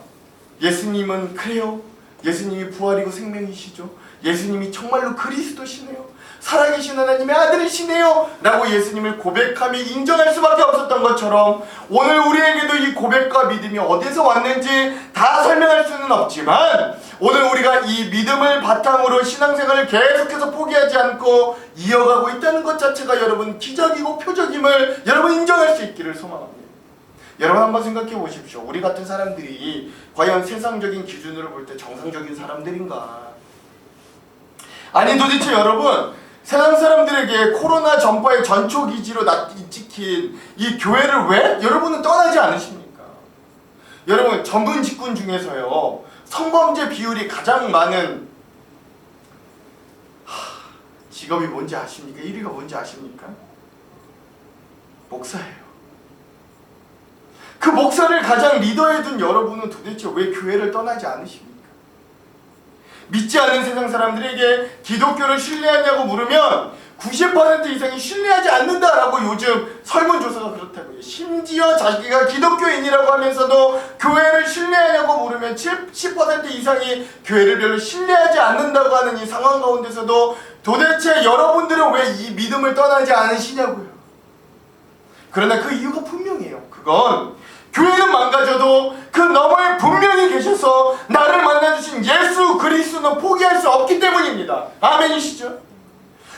예수님은 그래요, 예수님이 부활이고 생명이시죠, 예수님이 정말로 그리스도시네요, 살아계신 하나님의 아들이시네요 라고 예수님을 고백하며 인정할 수밖에 없었던 것처럼, 오늘 우리에게도 이 고백과 믿음이 어디서 왔는지 다 설명할 수는 없지만, 오늘 우리가 이 믿음을 바탕으로 신앙생활을 계속해서 포기하지 않고 이어가고 있다는 것 자체가 여러분 기적이고 표적임을 여러분 인정할 수 있기를 소망합니다. 여러분 한번 생각해 보십시오. 우리 같은 사람들이 과연 세상적인 기준으로 볼 때 정상적인 사람들인가? 아니 도대체 여러분, 세상 사람들에게 코로나 전파의 전초기지로 찍힌 이 교회를 왜 여러분은 떠나지 않으십니까? 여러분, 전문 직군 중에서요 성범죄 비율이 가장 많은 직업이 뭔지 아십니까? 1위가 뭔지 아십니까? 목사예요. 그 목사를 가장 리더에 둔 여러분은 도대체 왜 교회를 떠나지 않으십니까? 믿지 않는 세상 사람들에게 기독교를 신뢰하냐고 물으면 90% 이상이 신뢰하지 않는다라고 요즘 설문조사가 그렇다고요. 심지어 자기가 기독교인이라고 하면서도 교회를 신뢰하냐고 물으면 10% 이상이 교회를 별로 신뢰하지 않는다고 하는 이 상황 가운데서도 도대체 여러분들은 왜 이 믿음을 떠나지 않으시냐고요. 그러나 그 이유가 분명해요. 그건 교회는 망가져도 그 너머에 분명히 계셔서 나를 만나주신 예수 그리스도는 포기할 수 없기 때문입니다. 아멘이시죠?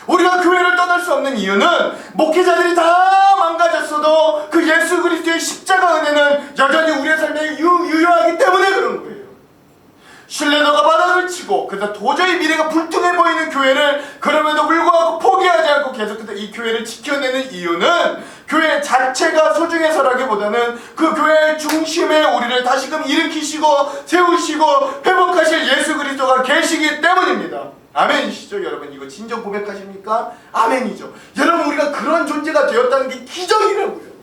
우리가 교회를 떠날 수 없는 이유는 목회자들이 다 망가졌어도 그 예수 그리스도의 십자가 은혜는 여전히 우리의 삶에 유효하기 때문에 그런 거예요. 신뢰도가 바닥을 치고 그래서 도저히 미래가 불투해 보이는 교회를 그럼에도 불구하고 포기하지 않고 계속해서 이 교회를 지켜내는 이유는 교회 자체가 소중해서라기보다는 그 교회의 중심에 우리를 다시금 일으키시고 세우시고 회복하실 예수 그리스도가 계시기 때문입니다. 아멘이시죠? 여러분 이거 진정 고백하십니까? 아멘이죠. 여러분 우리가 그런 존재가 되었다는 게 기적이라고요.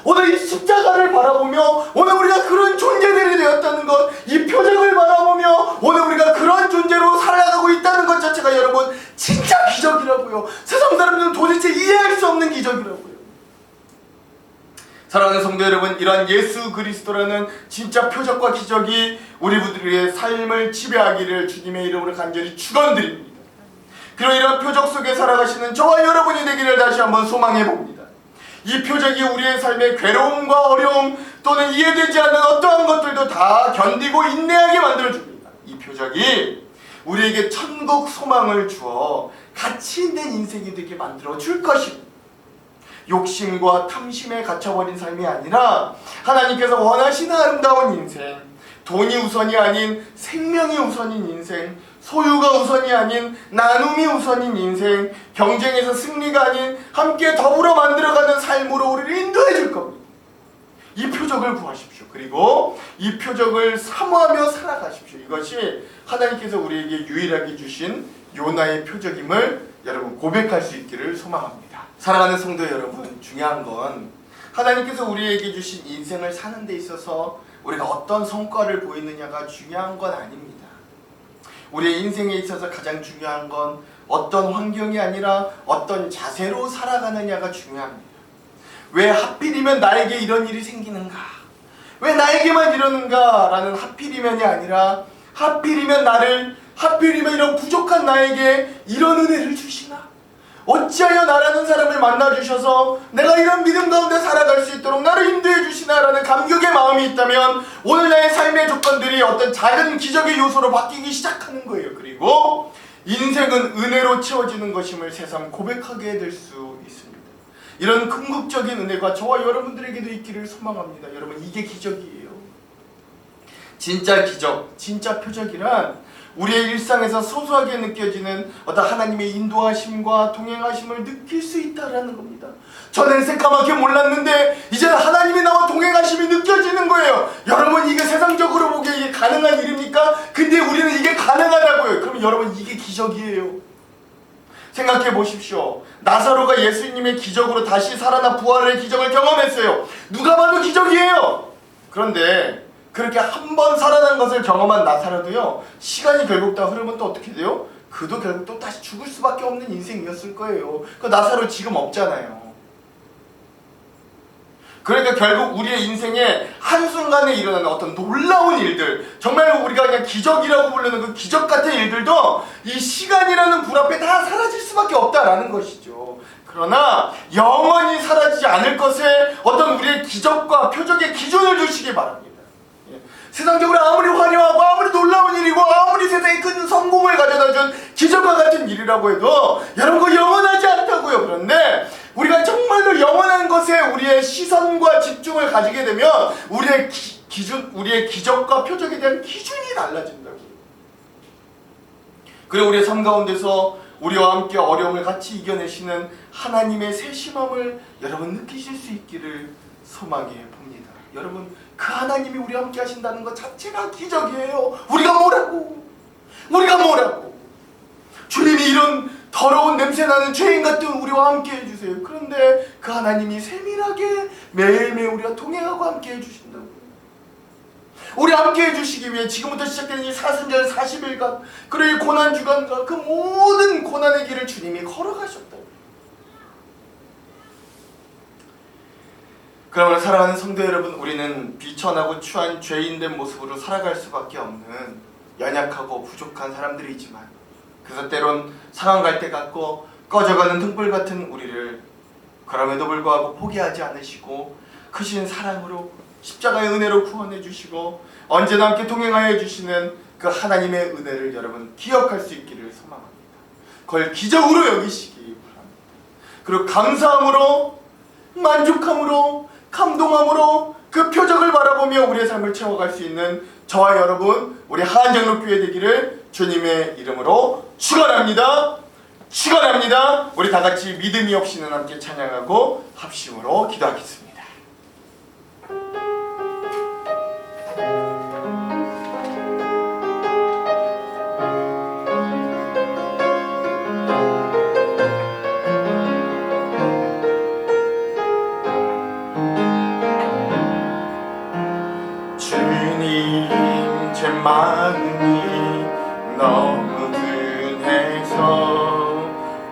오늘 이 십자가를 바라보며 오늘 우리가 그런 존재들이 되었다는 것, 이 표적을 바라보며 오늘 우리가 그런 존재로 살아가고 있다는 것 자체가 여러분 진짜 기적이라고요. 세상 사람들은 도대체 이해할 수 없는 기적이라고요. 사랑하는 성도 여러분, 이러한 예수 그리스도라는 진짜 표적과 기적이 우리들의 삶을 지배하기를 주님의 이름으로 간절히 축원드립니다. 그리고 이런 표적 속에 살아가시는 저와 여러분이 되기를 다시 한번 소망해봅니다. 이 표적이 우리의 삶의 괴로움과 어려움 또는 이해되지 않는 어떠한 것들도 다 견디고 인내하게 만들어줍니다. 이 표적이 우리에게 천국 소망을 주어 가치 있는 인생이 되게 만들어줄 것입니다. 욕심과 탐심에 갇혀버린 삶이 아니라 하나님께서 원하시는 아름다운 인생, 돈이 우선이 아닌 생명이 우선인 인생, 소유가 우선이 아닌 나눔이 우선인 인생, 경쟁에서 승리가 아닌 함께 더불어 만들어가는 삶으로 우리를 인도해 줄 겁니다. 이 표적을 구하십시오. 그리고 이 표적을 사모하며 살아가십시오. 이것이 하나님께서 우리에게 유일하게 주신 요나의 표적임을 여러분 고백할 수 있기를 소망합니다. 사랑하는 성도 여러분, 중요한 건 하나님께서 우리에게 주신 인생을 사는 데 있어서 우리가 어떤 성과를 보이느냐가 중요한 건 아닙니다. 우리의 인생에 있어서 가장 중요한 건 어떤 환경이 아니라 어떤 자세로 살아가느냐가 중요합니다. 왜 하필이면 나에게 이런 일이 생기는가? 왜 나에게만 이러는가? 라는 하필이면이 아니라 하필이면 이런 부족한 나에게 이런 은혜를 주시나? 어찌하여 나라는 사람을 만나주셔서 내가 이런 믿음 가운데 살아갈 수 있도록 나를 인도해 주시나라는 감격의 마음이 있다면 오늘 나의 삶의 조건들이 어떤 작은 기적의 요소로 바뀌기 시작하는 거예요. 그리고 인생은 은혜로 채워지는 것임을 새삼 고백하게 될 수 있습니다. 이런 궁극적인 은혜가 저와 여러분들에게도 있기를 소망합니다. 여러분 이게 기적이에요. 진짜 기적, 진짜 표적이란 우리의 일상에서 소소하게 느껴지는 어떤 하나님의 인도하심과 동행하심을 느낄 수 있다라는 겁니다. 저는 새까맣게 몰랐는데 이제는 하나님이 나와 동행하심이 느껴지는 거예요. 여러분 이게 세상적으로 보기에 이게 가능한 일입니까? 근데 우리는 이게 가능하다고요. 그럼 여러분 이게 기적이에요. 생각해 보십시오. 나사로가 예수님의 기적으로 다시 살아나 부활의 기적을 경험했어요. 누가 봐도 기적이에요. 그런데 그렇게 한 번 살아난 것을 경험한 나사로도요, 시간이 결국 다 흐르면 또 어떻게 돼요? 그도 결국 또 다시 죽을 수밖에 없는 인생이었을 거예요. 그 나사로 지금 없잖아요. 그러니까 결국 우리의 인생에 한순간에 일어나는 어떤 놀라운 일들, 정말 우리가 그냥 기적이라고 부르는 그 기적 같은 일들도 이 시간이라는 불 앞에 다 사라질 수밖에 없다라는 것이죠. 그러나 영원히 사라지지 않을 것에 어떤 우리의 기적과 표적의 기준을 두시기 바랍니다. 세상적으로 아무리 화려하고 아무리 놀라운 일이고 아무리 세상에 큰 성공을 가져다준 기적과 같은 일이라고 해도 여러분 그거 영원하지 않다고요. 그런데 우리가 정말로 영원한 것에 우리의 시선과 집중을 가지게 되면 우리의 우리의 기적과 표적에 대한 기준이 달라진다고. 그리고 우리의 삶 가운데서 우리와 함께 어려움을 같이 이겨내시는 하나님의 세심함을 여러분 느끼실 수 있기를 소망해 봅니다. 여러분 그 하나님이 우리와 함께 하신다는 것 자체가 기적이에요. 우리가 뭐라고 주님이 이런 더러운 냄새나는 죄인 같은 우리와 함께 해주세요. 그런데 그 하나님이 세밀하게 매일매일 우리와 동행하고 함께 해주신다고요. 우리 함께 해주시기 위해 지금부터 시작되는 이 사순절 40일간 그리고 이 고난주간과 그 모든 고난의 길을 주님이 걸어가셨다고요. 그러므로 사랑하는 성도 여러분, 우리는 비천하고 추한 죄인된 모습으로 살아갈 수밖에 없는 연약하고 부족한 사람들이지만, 그래서 때론 상한 갈대 같고 꺼져가는 등불 같은 우리를 그럼에도 불구하고 포기하지 않으시고 크신 사랑으로 십자가의 은혜로 구원해 주시고 언제나 함께 동행하여 주시는 그 하나님의 은혜를 여러분 기억할 수 있기를 소망합니다. 그걸 기적으로 여기시기 바랍니다. 그리고 감사함으로, 만족함으로, 감동함으로 그 표적을 바라보며 우리의 삶을 채워갈 수 있는 저와 여러분, 우리 하안장로교회 되기를 주님의 이름으로 축원합니다. 축원합니다. 우리 다 같이 믿음이 없이는 함께 찬양하고 합심으로 기도하겠습니다. 주님, 제 마음이 너무 둔해서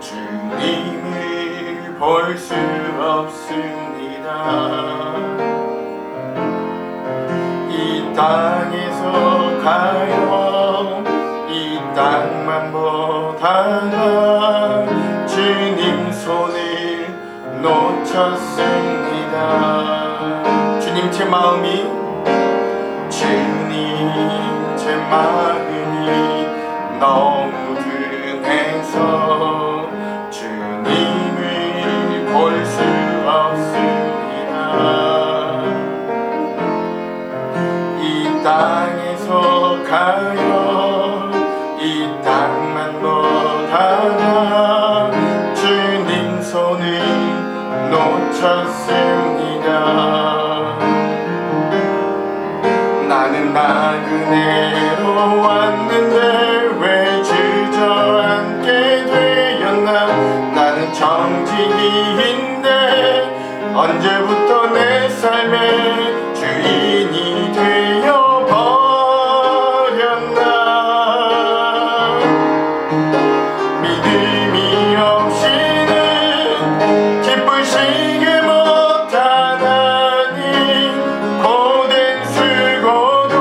주님을 볼 수 없습니다. 이 땅에서 가요 이 땅만 보다가 주님 손을 놓쳤습니다. 주님, 제 마음이 너무 둔해서 주님을 볼 수 없습니다. 이 땅에서 가요 이 땅만 보다가 주님 손을 놓쳤습니다. 나는 나그네로 왔는데 왜 주저앉게 되었나. 나는 정직이인데 언제부터 내 삶의 주인이 되어버렸나. 믿음이 없이는 기쁘시게 못하나니 고된 수고도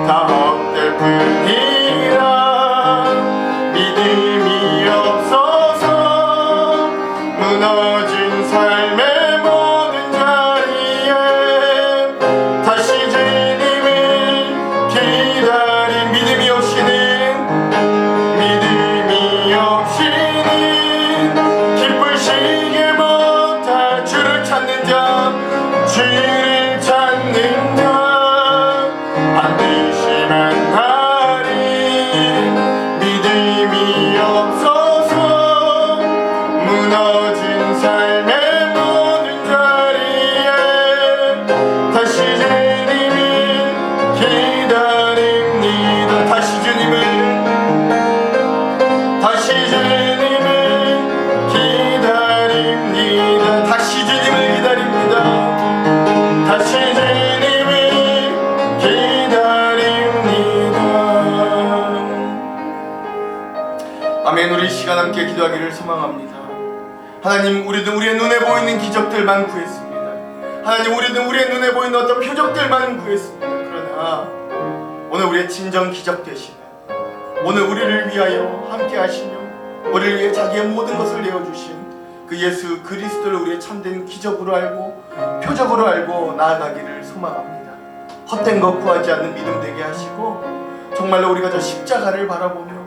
다 헛될 뿐이 함께 기도하기를 소망합니다. 하나님, 우리도 우리의 눈에 보이는 기적들만 구했습니다. 하나님, 우리도 우리의 눈에 보이는 어떤 표적들만 구했습니다. 그러나 오늘 우리의 진정 기적 되시는, 오늘 우리를 위하여 함께 하시며 우리를 위해 자기의 모든 것을 내어주신 그 예수 그리스도를 우리의 참된 기적으로 알고 표적으로 알고 나아가기를 소망합니다. 헛된 것 구하지 않는 믿음 되게 하시고, 정말로 우리가 저 십자가를 바라보며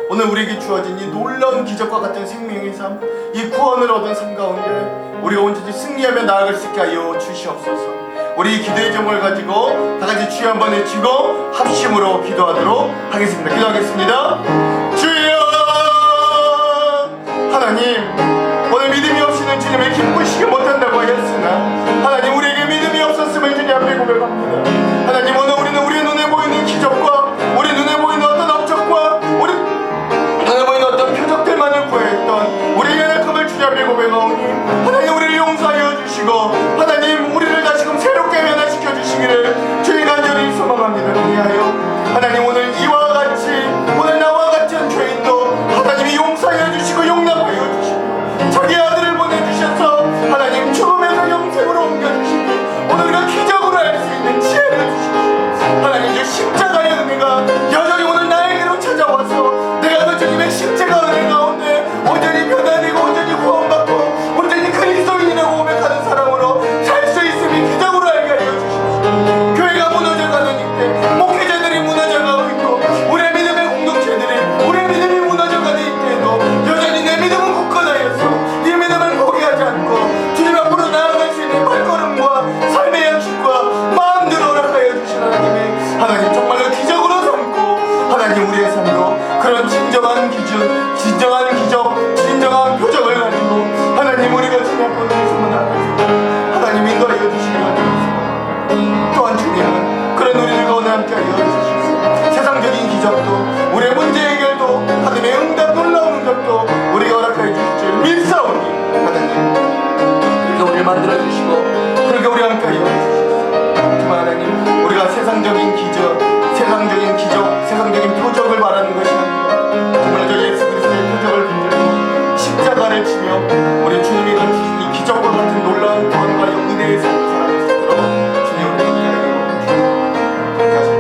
오늘 우리에게 주어진 이 놀라운 기적과 같은 생명의 삶, 이 구원을 얻은 삶 가운데 우리가 온전히 승리하며 나아갈 수 있게 하여 주시옵소서. 우리 기도의 제목을 가지고 다 같이 주여 한번 외치고 합심으로 기도하도록 하겠습니다. 기도하겠습니다. 주여! 하나님, 오늘 믿음이 없이는 주님을 기쁘시게 못한다고 하였으나 하나님, 우리에게 믿음이 없었음을 주님 앞에 고백합니다. 하나님, 오늘 우리는 우리의 눈에 보이는 기적과 우리 눈에 보이는 어떤 업적과 우리 눈에 보이는 어떤 표적들만을 구했던 우리의 연약함을 주님 앞에 고백하오니 하나님, 우리를 용서하여 주시고 하나님, 우리를 다시금 새롭게 변화시켜 주시기를 주님 간절히 소망합니다. 그리하여 하나님, 오늘 이와 같이 오늘 나와 같은 죄인도 하나님이 용서하여 주시고 용납하여 주시고 자기 아들을 보내주셔서 하나님 죽음에서 영생으로 옮겨주시니 오늘 우리가 기적으로 할 수 있는 지혜를 주시고 하나님, 그 십자가의 은혜가 여전히 오늘 나에게로 찾아와서 내가 그 주님의 십자가 은혜 가운데 온전히 변화되고 온전히 구원받고 온전히 그리스도인이라고 고백하는 사람으로 살 수 있음이 기적으로 알게 하여 주시옵소서. 교회가 무너져가는 이때, 목회자들이 무너져가고 있고 우리의 믿음의 공동체들이 우리의 믿음이 무너져가는 이때에도 여전히 내 믿음은 굳건하여서 이 믿음을 포기하지 않고 주님 앞으로 나아갈 수 있는 발걸음과 삶의 양식과 마음대로 허락하여 주신 하나님, 정말로 기적으로 삼고 하나님, 우리의 삶도 그런 진정한 기준, 진정한 기적, 진정한 표적을 가지고 하나님, 우리가 주님 앞으로 나아가서 하나님 인도하여 주시기 바랍니다. 또한 주님은 그런 우리들 가운데 함께 하여 주시옵소서. 세상적인 기적도 우리의 문제 해결도 하나님의 응답 놀라운 응답도 우리가 허락하여 주실 줄 믿사오니 하나님, 그렇게 우리를 만들어 주시고 그렇게 우리 함께 하여 주시옵소서. 정말 하나님, 우리가 세상적인 기적, 세상적인 표적을 바라는 것이 아니라 정말 저 예수 그리스도의 표적을 붙들고 십자가를 치며 우리 주님이 가르치신 이 기적과 같은 놀라운 구원과 은혜의 삶을 살아갈 수 있도록 주님을 함께하여 주시옵소서. 다시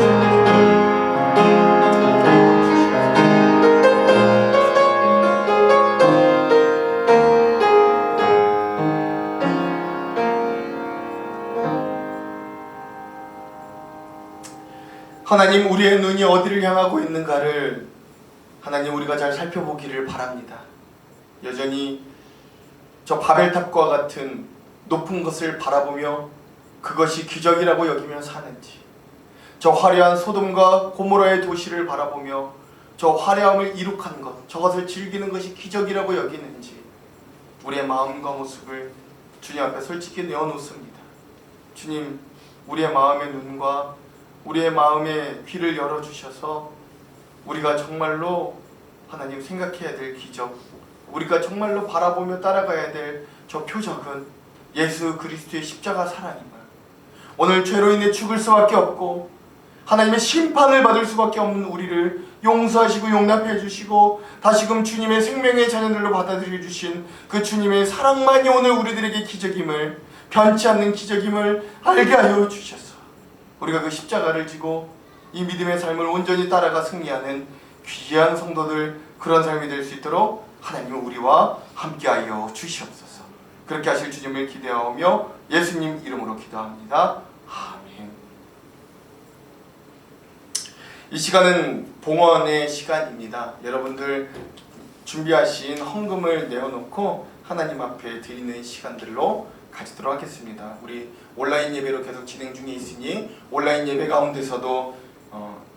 하나님, 우리의 눈이 어디를 향하고 있는가를 하나님, 우리가 잘 살펴보기를 바랍니다. 여전히 저 바벨탑과 같은 높은 것을 바라보며 그것이 기적이라고 여기며 사는지, 저 화려한 소돔과 고모라의 도시를 바라보며 저 화려함을 이룩한 것, 저것을 즐기는 것이 기적이라고 여기는지 우리의 마음과 모습을 주님 앞에 솔직히 내어놓습니다. 주님, 우리의 마음의 눈과 우리의 마음의 귀를 열어주셔서 우리가 정말로 하나님 생각해야 될 기적, 우리가 정말로 바라보며 따라가야 될 저 표적은 예수 그리스도의 십자가 사랑임을, 오늘 죄로 인해 죽을 수밖에 없고 하나님의 심판을 받을 수밖에 없는 우리를 용서하시고 용납해 주시고 다시금 주님의 생명의 자녀들로 받아들여 주신 그 주님의 사랑만이 오늘 우리들에게 기적임을, 변치 않는 기적임을 알게 하여 주셔서 우리가 그 십자가를 지고 이 믿음의 삶을 온전히 따라가 승리하는 귀한 성도들, 그런 삶이 될 수 있도록 하나님은 우리와 함께하여 주시옵소서. 그렇게 하실 주님을 기대하며 예수님 이름으로 기도합니다. 아멘. 이 시간은 봉헌의 시간입니다. 여러분들 준비하신 헌금을 내어놓고 하나님 앞에 드리는 시간들로 가지도록 하겠습니다. 우리 온라인 예배로 계속 진행 중에 있으니 온라인 예배 가운데서도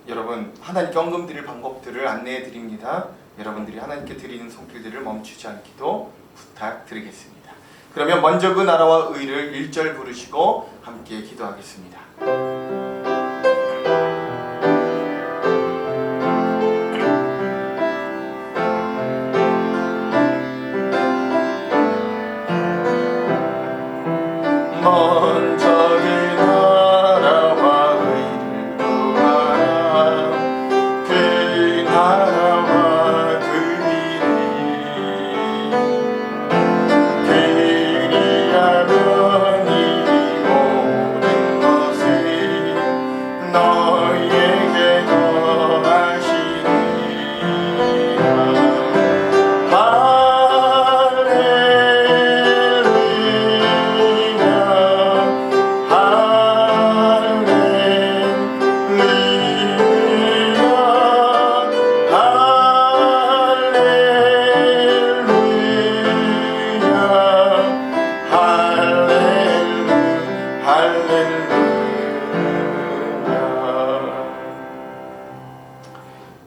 여러분 하나님께 헌금 드릴 방법들을 안내해 드립니다. 여러분들이 하나님께 드리는 손길들을 멈추지 않기도 부탁드리겠습니다. 그러면 먼저 그 나라와 의를 1절 부르시고 함께 기도하겠습니다.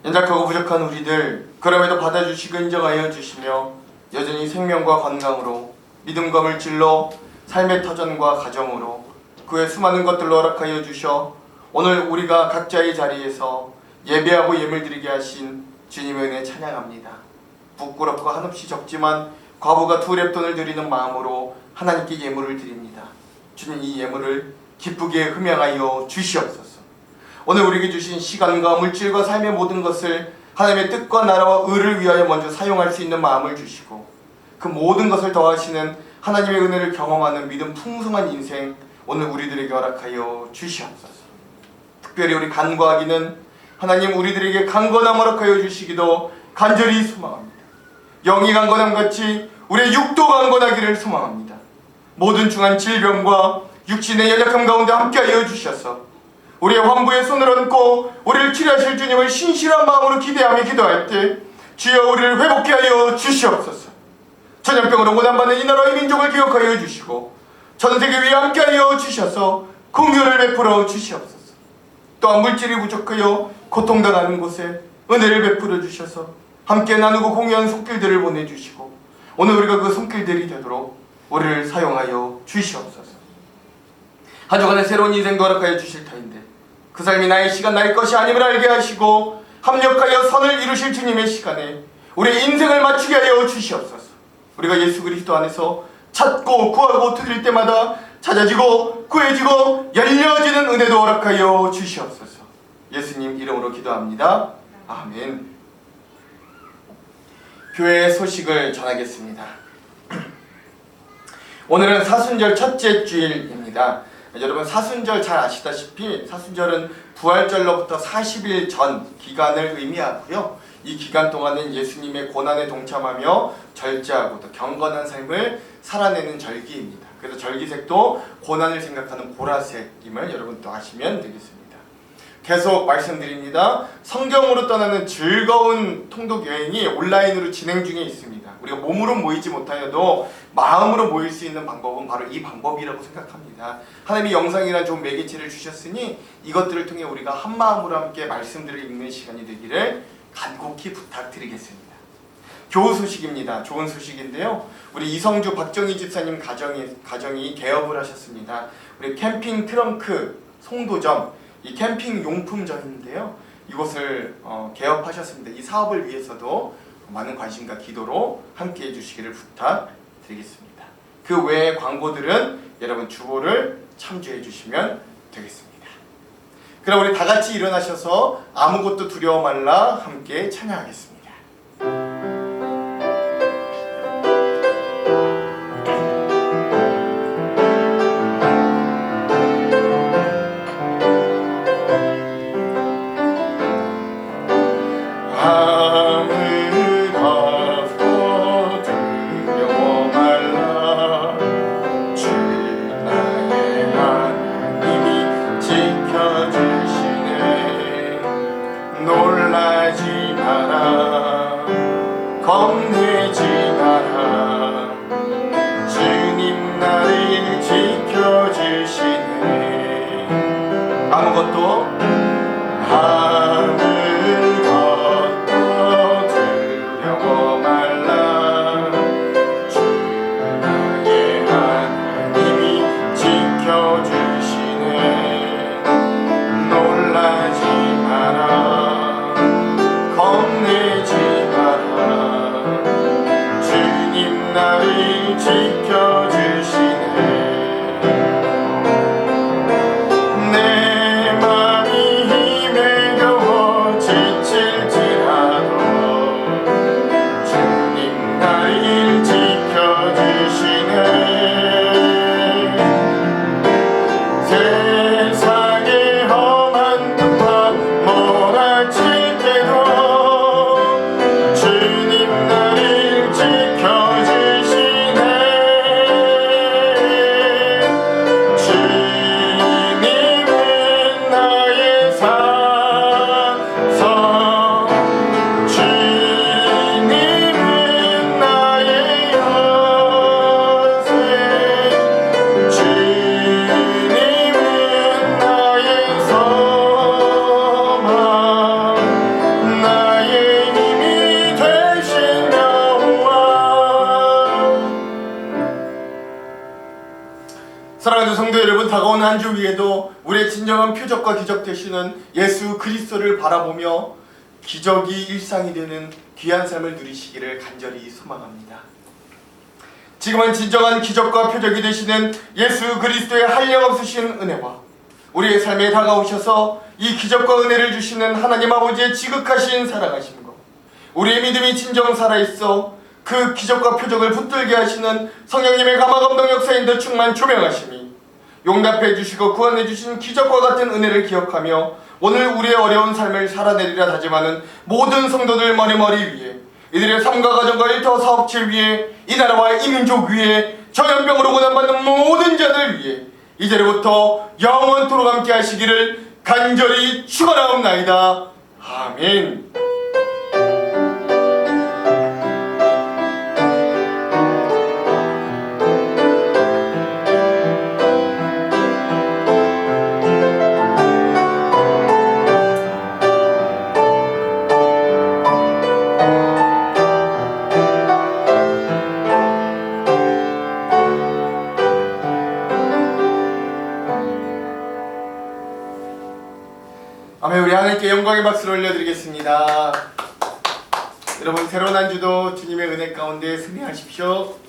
연약하고 부족한 우리들 그럼에도 받아주시고 인정하여 주시며 여전히 생명과 건강으로 믿음과 물질로 삶의 터전과 가정으로 그 외 수많은 것들로 허락하여 주셔 오늘 우리가 각자의 자리에서 예배하고 예물드리게 하신 주님의 은혜 찬양합니다. 부끄럽고 한없이 적지만 과부가 2렙돈을 드리는 마음으로 하나님께 예물을 드립니다. 주님, 이 예물을 기쁘게 흠양하여 주시옵소서. 오늘 우리에게 주신 시간과 물질과 삶의 모든 것을 하나님의 뜻과 나라와 의를 위하여 먼저 사용할 수 있는 마음을 주시고 그 모든 것을 더하시는 하나님의 은혜를 경험하는 믿음 풍성한 인생 오늘 우리들에게 허락하여 주시옵소서. 특별히 우리 간구하기는 하나님 우리들에게 강건함 허락하여 주시기도 간절히 소망합니다. 영이 강건함같이 우리의 육도 강건하기를 소망합니다. 모든 중한 질병과 육신의 연약함 가운데 함께하여 주셔서 우리의 환부의 손을 얹고 우리를 치료하실 주님을 신실한 마음으로 기대하며 기도할 때 주여 우리를 회복케 하여 주시옵소서. 전염병으로 고난받는 이 나라의 민족을 기억하여 주시고 전 세계 위에 함께하여 주셔서 긍휼을 베풀어 주시옵소서. 또한 물질이 부족하여 고통당하는 곳에 은혜를 베풀어 주셔서 함께 나누고 공유한 손길들을 보내주시고 오늘 우리가 그 손길들이 되도록 우리를 사용하여 주시옵소서. 한 주간의 새로운 인생도 허락하여 주실 터인데 그 삶이 나의 시간 나의 것이 아님을 알게 하시고 합력하여 선을 이루실 주님의 시간에 우리의 인생을 맞추게 하여 주시옵소서. 우리가 예수 그리스도 안에서 찾고 구하고 두드릴 때마다 찾아지고 구해지고 열려지는 은혜도 허락하여 주시옵소서. 예수님 이름으로 기도합니다. 아멘. 교회의 소식을 전하겠습니다. 오늘은 사순절 첫째 주일입니다. 여러분 사순절 잘 아시다시피 사순절은 부활절로부터 40일 전 기간을 의미하고요. 이 기간 동안은 예수님의 고난에 동참하며 절제하고 또 경건한 삶을 살아내는 절기입니다. 그래서 절기색도 고난을 생각하는 보라색임을 여러분 또 아시면 되겠습니다. 계속 말씀드립니다. 성경으로 떠나는 즐거운 통독 여행이 온라인으로 진행 중에 있습니다. 우리가 몸으로 모이지 못하여도 마음으로 모일 수 있는 방법은 바로 이 방법이라고 생각합니다. 하나님이 영상이란 좋은 매개체를 주셨으니 이것들을 통해 우리가 한 마음으로 함께 말씀들을 읽는 시간이 되기를 간곡히 부탁드리겠습니다. 교우 소식입니다. 좋은 소식인데요. 우리 이성주 박정희 집사님 가정이 개업을 하셨습니다. 우리 캠핑 트렁크 송도점 이 캠핑 용품점인데요. 이곳을 개업하셨습니다. 이 사업을 위해서도 많은 관심과 기도로 함께해 주시기를 부탁드리겠습니다. 그 외의 광고들은 여러분 주보를 참조해 주시면 되겠습니다. 그럼 우리 다 같이 일어나셔서 아무것도 두려워 말라 함께 찬양하겠습니다. 겁내지 마라. 주님 나를 지켜주시네. 아무것도 두려워 말라. 주 나의 하나님이 지켜주시네. 놀라지 마라. 겁내지 나를 지켜주시네. 내 맘이 힘에 이번 한 주 위에도 우리의 진정한 표적과 기적 되시는 예수 그리스도를 바라보며 기적이 일상이 되는 귀한 삶을 누리시기를 간절히 소망합니다. 지금은 진정한 기적과 표적이 되시는 예수 그리스도의 한량없으신 은혜와 우리의 삶에 다가오셔서 이 기적과 은혜를 주시는 하나님 아버지의 지극하신 사랑하심과 우리의 믿음이 진정 살아있어 그 기적과 표적을 붙들게 하시는 성령님의 감화감동 역사인들 충만 조명하심이 용납해 주시고 구원해 주신 기적과 같은 은혜를 기억하며 오늘 우리의 어려운 삶을 살아내리라 다짐하는 모든 성도들 머리머리 위에 이들의 삶과 가정과 일터 사업체 위에 이 나라와 이 민족 위에 전염병으로 고난받는 모든 자들 위에 이제로부터 영원토록 함께 하시기를 간절히 축원하옵나이다. 아멘. 아멘. 우리 하나님께 영광의 박수를 올려드리겠습니다. 여러분 새로운 한 주도 주님의 은혜 가운데 승리하십시오.